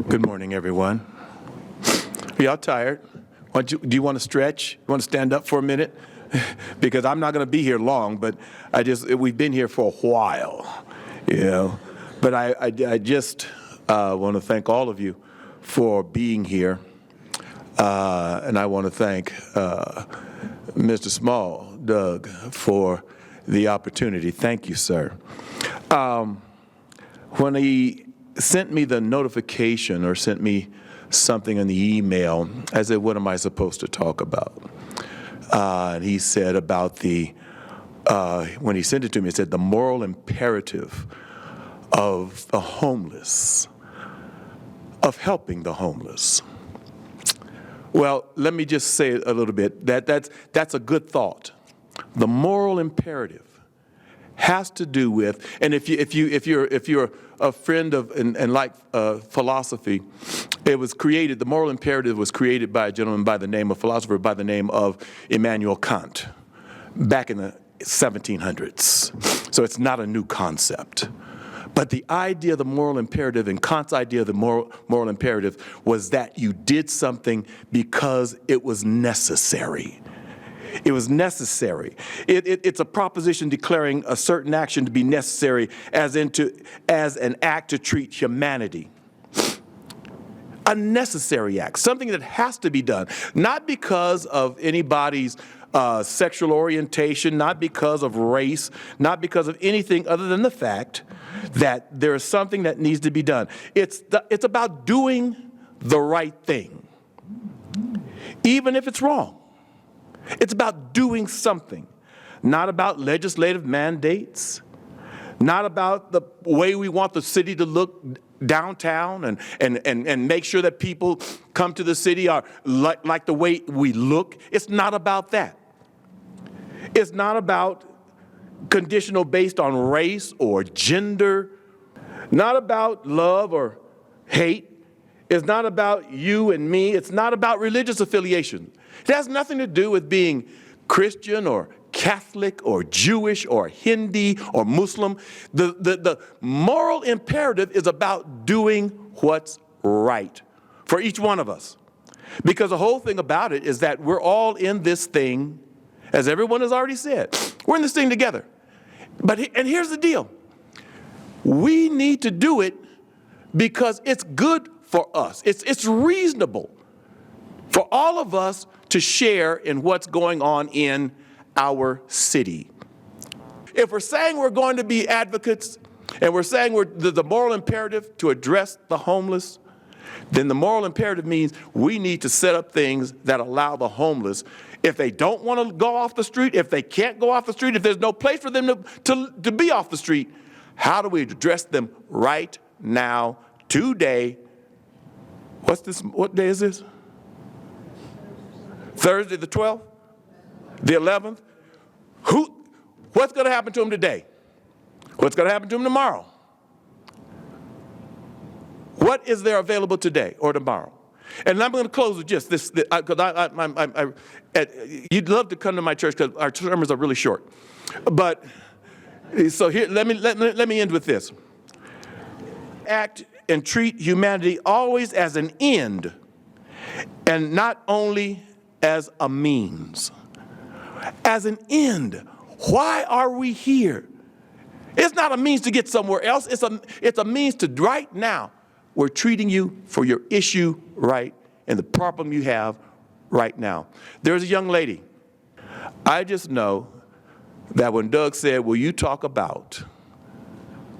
Good morning, morning, everyone. Are y'all tired? Do you want to stretch? You want to stand up for a minute? Because I'm not going to be here long, but we've been here for a while, you know. But I just want to thank all of you for being here. And I want to thank Mr. Small, Doug, for the opportunity. Thank you, sir. When he sent me the notification or sent me something in the email, I said, what am I supposed to talk about? And he said about when he sent it to me, he said, the moral imperative of the homeless, of helping the homeless. Well, let me just say a little bit. That's a good thought. The moral imperative has to do with, and if you're a friend of and like philosophy, it was created. The moral imperative was created by a gentleman by the name of Immanuel Kant, back in the 1700s. So it's not a new concept. But the idea of the moral imperative and Kant's idea of the moral imperative was that you did something because it was necessary. It was necessary. It's a proposition declaring a certain action to be necessary as an act to treat humanity. A necessary act, something that has to be done, not because of anybody's sexual orientation, not because of race, not because of anything other than the fact that there is something that needs to be done. It's about doing the right thing, even if it's wrong. It's about doing something, not about legislative mandates, not about the way we want the city to look downtown and make sure that people come to the city are like the way we look. It's not about that. It's not about conditional based on race or gender, not about love or hate. It's not about you and me. It's not about religious affiliation. It has nothing to do with being Christian or Catholic or Jewish or Hindi or Muslim. The moral imperative is about doing what's right for each one of us. Because the whole thing about it is that we're all in this thing, as everyone has already said, we're in this thing together. And here's the deal. We need to do it because it's good for us. It's reasonable for all of us to share in what's going on in our city. If we're saying we're going to be advocates and we're saying the moral imperative to address the homeless, then the moral imperative means we need to set up things that allow the homeless, if they don't want to go off the street, if they can't go off the street, if there's no place for them to be off the street, how do we address them right now, today? What day is this? Thursday the 12th? The 11th? What's going to happen to them today? What's going to happen to them tomorrow? What is there available today or tomorrow? And I'm going to close with just this, because you'd love to come to my church because our sermons are really short. But so here, let me end with this. Act and treat humanity always as an end and not only as a means. As an end. Why are we here? It's not a means to get somewhere else. It's a means to right now. We're treating you for your issue right and the problem you have right now. There's a young lady. I just know that when Doug said, will you talk about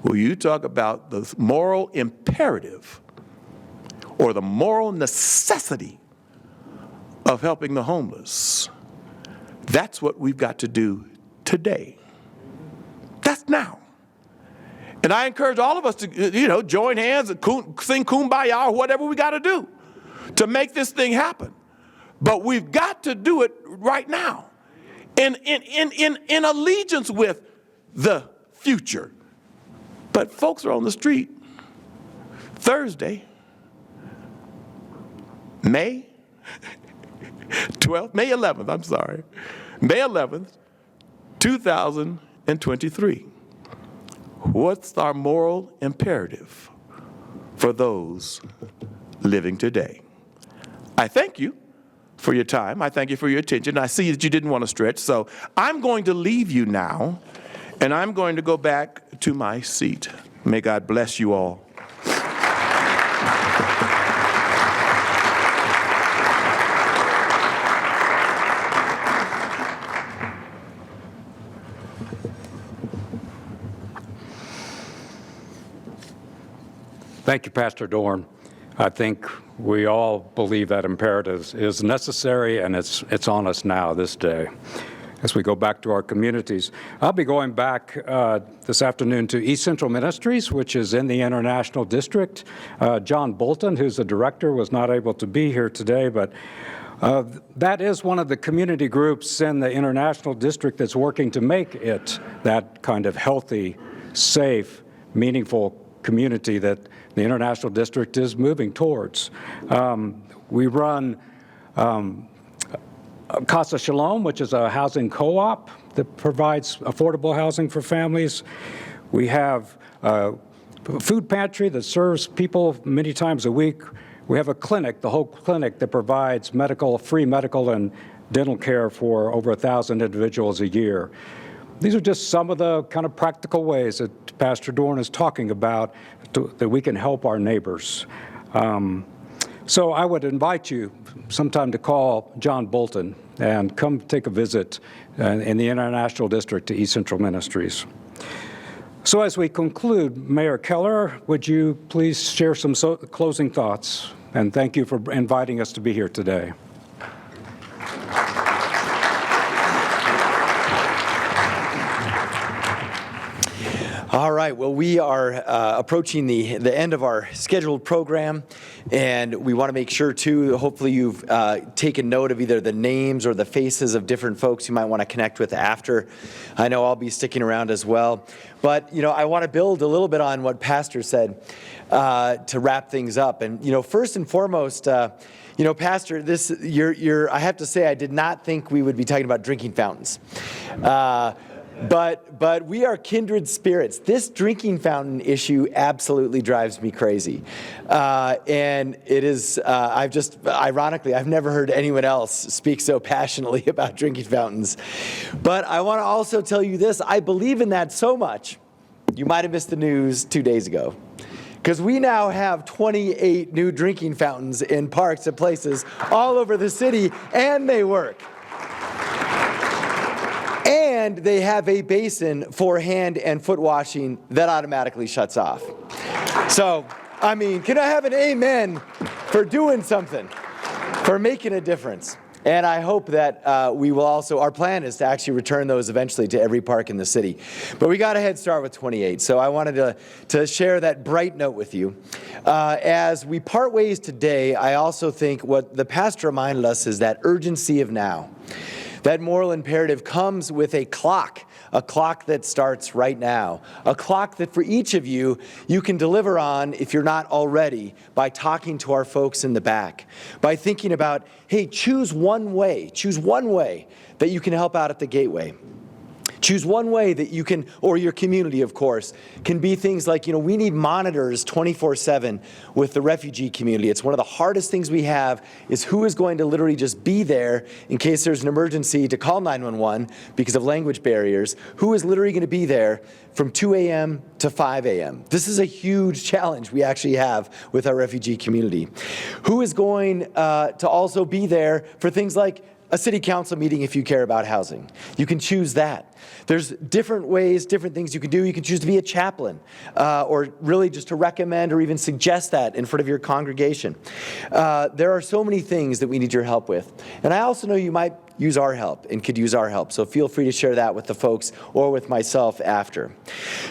the moral imperative or the moral necessity of helping the homeless? That's what we've got to do today. That's now. And I encourage all of us to, join hands and sing Kumbaya or whatever we got to do to make this thing happen. But we've got to do it right now in allegiance with the future. But folks are on the street Thursday, May 11th, May 11th, 2023. What's our moral imperative for those living today. I thank you for your time. I thank you for your attention. I see that you didn't want to stretch, so I'm going to leave you now, and I'm going to go back to my seat. May God bless you all. Thank you, Pastor Dorn. I think we all believe that imperative is necessary, and it's on us now this day as we go back to our communities. I'll be going back this afternoon to East Central Ministries, which is in the International District. John Bolton, who's the director, was not able to be here today, but that is one of the community groups in the International District that's working to make it that kind of healthy, safe, meaningful community that the International District is moving towards. We run Casa Shalom, which is a housing co-op that provides affordable housing for families. We have a food pantry that serves people many times a week. We have a clinic, the whole clinic, that provides free medical and dental care for over 1,000 individuals a year. These are just some of the kind of practical ways that Pastor Dorn is talking about that we can help our neighbors. So I would invite you sometime to call John Bolton and come take a visit in the International District to East Central Ministries. So as we conclude, Mayor Keller, would you please share some closing thoughts? And thank you for inviting us to be here today. All right, well, we are approaching the end of our scheduled program, and we want to make sure, too, hopefully you've taken note of either the names or the faces of different folks you might want to connect with after. I know I'll be sticking around as well. But, I want to build a little bit on what Pastor said to wrap things up. And, first and foremost, Pastor, I have to say, I did not think we would be talking about drinking fountains. But we are kindred spirits. This drinking fountain issue absolutely drives me crazy. And it is, ironically, I've never heard anyone else speak so passionately about drinking fountains. But I want to also tell you this, I believe in that so much, you might have missed the news 2 days ago. Because we now have 28 new drinking fountains in parks and places all over the city, and they work. And they have a basin for hand and foot washing that automatically shuts off. So, can I have an amen for doing something, for making a difference? And I hope that we will also, our plan is to actually return those eventually to every park in the city. But we got a head start with 28. So I wanted to share that bright note with you. As we part ways today, I also think what the pastor reminded us is that urgency of now. That moral imperative comes with a clock that starts right now, a clock that for each of you can deliver on, if you're not already, by talking to our folks in the back, by thinking about, hey, choose one way that you can help out at the gateway. Choose one way that you can, or your community, of course, can be things like, we need monitors 24/7 with the refugee community. It's one of the hardest things we have is who is going to literally just be there in case there's an emergency to call 911 because of language barriers. Who is literally going to be there from 2 a.m. to 5 a.m.? This is a huge challenge we actually have with our refugee community. Who is going to also be there for things like a city council meeting if you care about housing? You can choose that. There's different ways, different things you can do. You can choose to be a chaplain or really just to recommend or even suggest that in front of your congregation. There are so many things that we need your help with. And I also know you might use our help and could use our help. So feel free to share that with the folks or with myself after.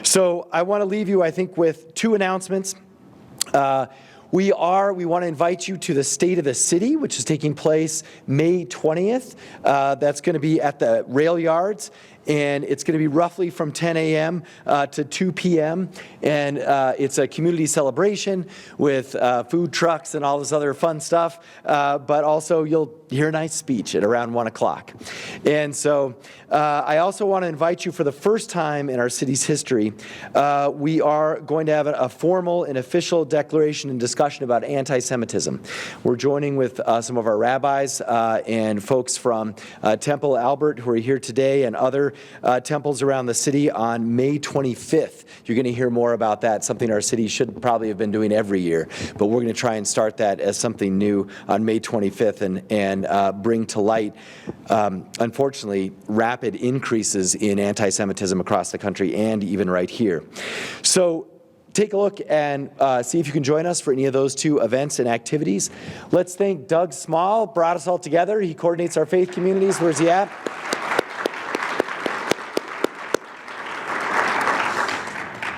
So I want to leave you, I think, with two announcements. We want to invite you to the State of the City, which is taking place May 20th. That's going to be at the rail yards, and it's going to be roughly from 10 a.m. To 2 p.m. And it's a community celebration with food trucks and all this other fun stuff. But also you'll hear a nice speech at around 1 o'clock. And so I also want to invite you for the first time in our city's history, we are going to have a formal and official declaration and discussion about anti-Semitism. We're joining with some of our rabbis and folks from Temple Albert who are here today and other temples around the city on May 25th. You're going to hear more about that, something our city should probably have been doing every year, but we're going to try and start that as something new on May 25th and bring to light, unfortunately, rapid increases in anti-Semitism across the country and even right here. So take a look and see if you can join us for any of those two events and activities. Let's thank Doug Small, brought us all together. He coordinates our faith communities. Where's he at?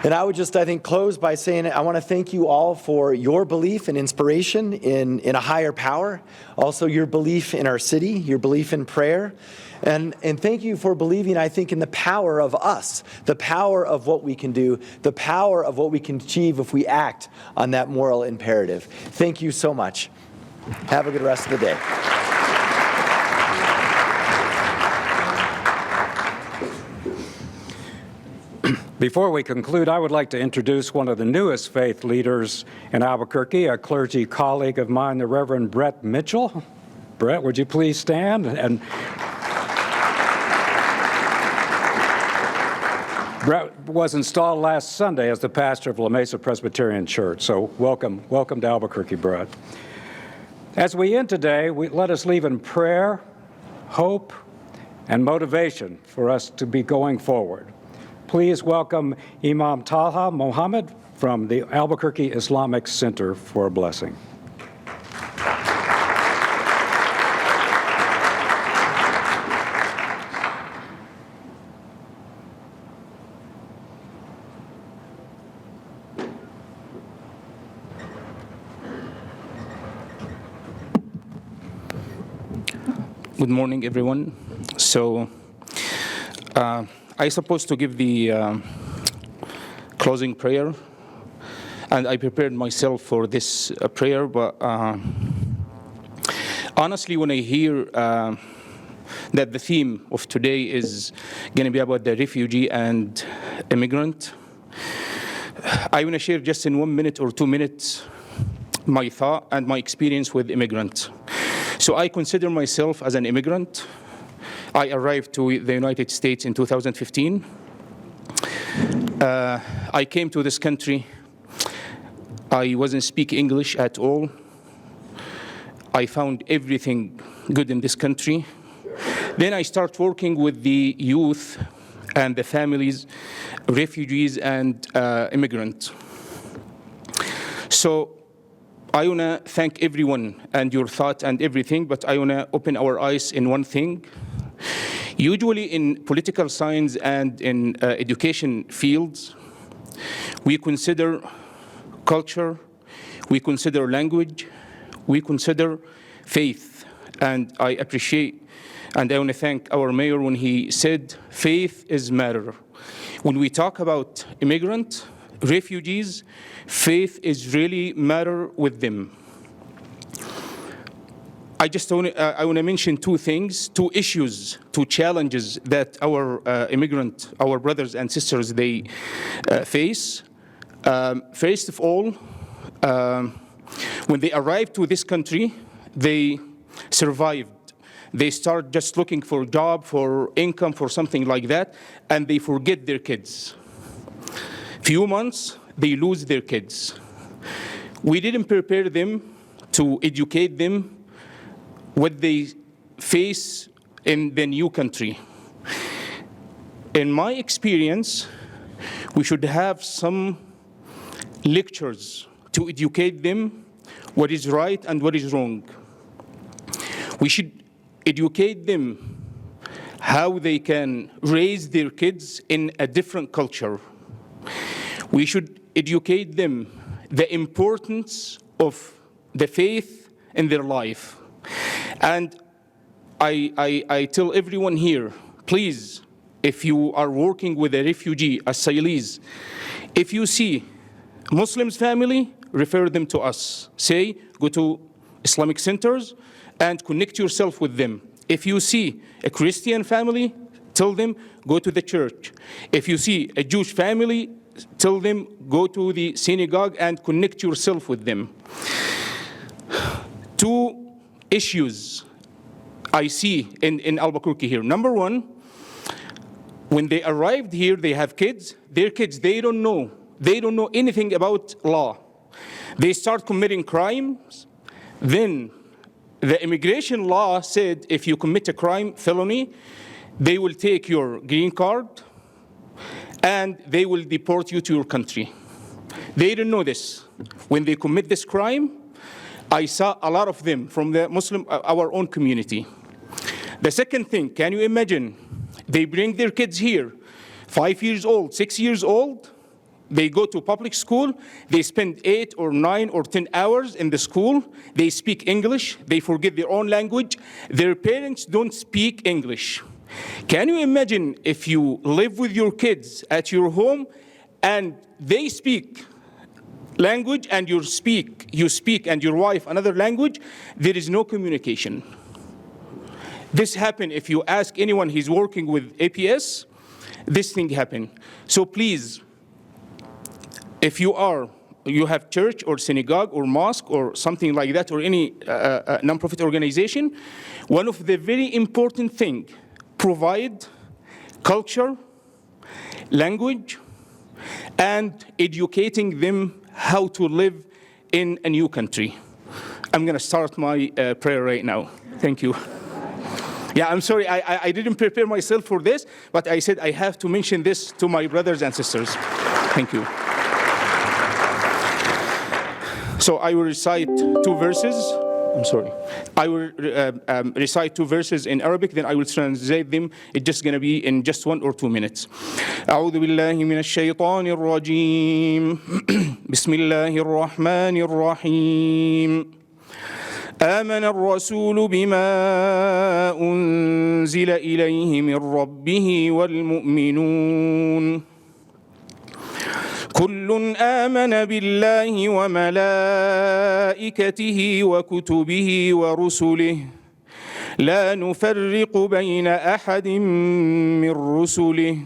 And I would just, I think, close by saying I want to thank you all for your belief and inspiration in a higher power, also your belief in our city, your belief in prayer, and thank you for believing, I think, in the power of us, the power of what we can do, the power of what we can achieve if we act on that moral imperative. Thank you so much. Have a good rest of the day. Before we conclude, I would like to introduce one of the newest faith leaders in Albuquerque, a clergy colleague of mine, the Reverend Brett Mitchell. Brett, would you please stand? And Brett was installed last Sunday as the pastor of La Mesa Presbyterian Church, so welcome to Albuquerque, Brett. As we end today, let us leave in prayer, hope, and motivation for us to be going forward. Please welcome Imam Talha Mohammed from the Albuquerque Islamic Center for a blessing. Good morning, everyone. So, I'm supposed to give the closing prayer, and I prepared myself for this prayer, but honestly, when I hear that the theme of today is going to be about the refugee and immigrant, I want to share just in 1 minute or 2 minutes my thought and my experience with immigrant. So I consider myself as an immigrant. I arrived to the United States in 2015. I came to this country. I wasn't speaking English at all. I found everything good in this country. Then I started working with the youth and the families, refugees and immigrants. So I want to thank everyone and your thought and everything, but I want to open our eyes in one thing. Usually in political science and in education fields, we consider culture, we consider language, we consider faith. And I appreciate and I want to thank our mayor when he said faith is matter. When we talk about immigrant, refugees, faith is really matter with them. I want to mention two things, two issues, two challenges that our our brothers and sisters, they face. First of all, when they arrived to this country, they survived. They start just looking for a job, for income, for something like that, and they forget their kids. Few months, they lose their kids. We didn't prepare them to educate them what they face in the new country. In my experience, we should have some lectures to educate them what is right and what is wrong. We should educate them how they can raise their kids in a different culture. We should educate them the importance of the faith in their life. And I tell everyone here, please, if you are working with a refugee, asylees, if you see Muslims family, refer them to us. Say, go to Islamic centers and connect yourself with them. if you see a Christian family, tell them, go to the church. If you see a Jewish family, tell them, go to the synagogue and connect yourself with them. Two issues I see in Albuquerque here. Number one, when they arrived here, they have kids. Their kids, they don't know anything about law. They start committing crimes. Then the immigration law said if you commit a crime, felony, they will take your green card and they will deport you to your country. They didn't know this. When they commit this crime, I saw a lot of them from the Muslim, our own community. The second thing, can you imagine? They bring their kids here, 5 years old, 6 years old. They go to public school. They spend 8 or 9 or 10 hours in the school. They speak English. They forget their own language. Their parents don't speak English. Can you imagine if you live with your kids at your home and they speak language and you speak and your wife another language? There is no communication. This happened. If you ask anyone who's working with APS, this thing happened. So please, if you have church or synagogue or mosque or something like that, or any nonprofit organization, one of the very important things, provide culture, language, and educating them how to live in a new country. I'm going to start my prayer right now. Thank you. Yeah, I'm sorry, I didn't prepare myself for this, but I said I have to mention this to my brothers and sisters. Thank you. So I will recite 2 verses. I'm sorry. I will recite 2 verses in Arabic, then I will translate them. It's just going to be in just 1 or 2 minutes. أعوذ بالله من الشيطان الرجيم. بسم الله الرحمن الرحيم. آمن الرسول بما أنزل إليه من ربه والمؤمنون كل آمن بالله وملائكته وكتبه ورسله لا نفرق بين أحد من رسله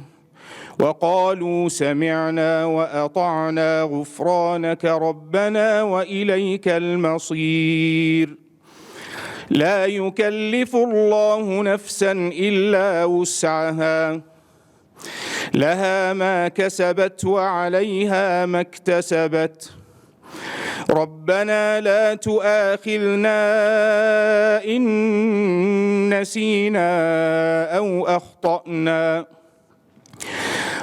وقالوا سمعنا وأطعنا غفرانك ربنا وإليك المصير لا يكلف الله نفسا إلا وسعها لها ما كسبت وعليها ما اكتسبت ربنا لا تؤاخذنا إن نسينا أو أخطأنا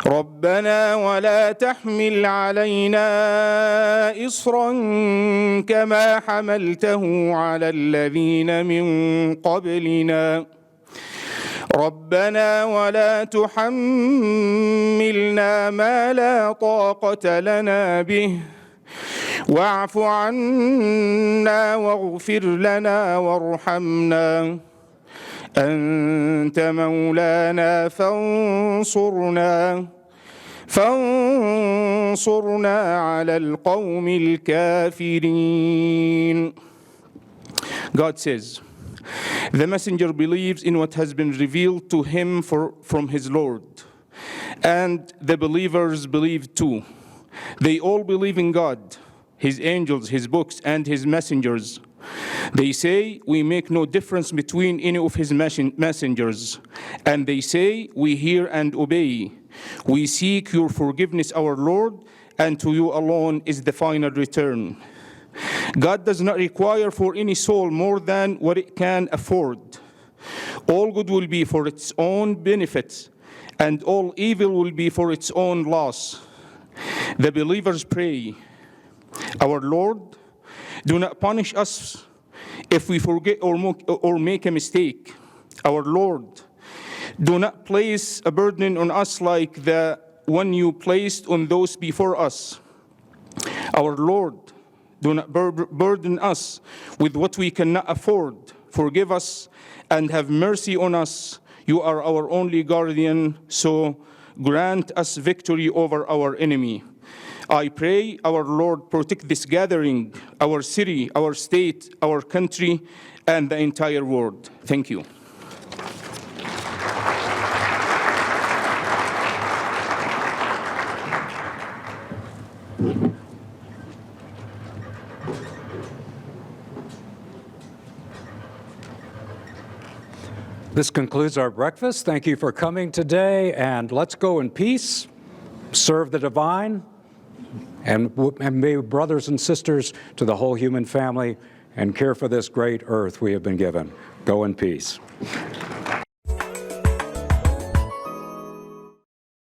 ربنا ولا تحمل علينا إصرا كما حملته على الذين من قبلنا ربنا ولا تحملنا ما لا طاقة لنا به واعف عنا واغفر لنا وارحمنا أنت مولانا فانصرنا على القوم الكافرين. God says, the messenger believes in what has been revealed to him from his Lord, and the believers believe too. They all believe in God, His angels, His books, and His messengers. They say, we make no difference between any of His messengers. And they say, we hear and obey. We seek your forgiveness, our Lord, and to you alone is the final return. God does not require for any soul more than what it can afford. All good will be for its own benefit, and all evil will be for its own loss. The believers pray, our Lord, do not punish us if we forget or make a mistake. Our Lord, do not place a burden on us like the one you placed on those before us. Our Lord, do not burden us with what we cannot afford. Forgive us and have mercy on us. You are our only guardian, so grant us victory over our enemy. I pray, our Lord, protect this gathering, our city, our state, our country, and the entire world. Thank you. This concludes our breakfast. Thank you for coming today, and let's go in peace, serve the divine, and may brothers and sisters to the whole human family, and care for this great earth we have been given. Go in peace.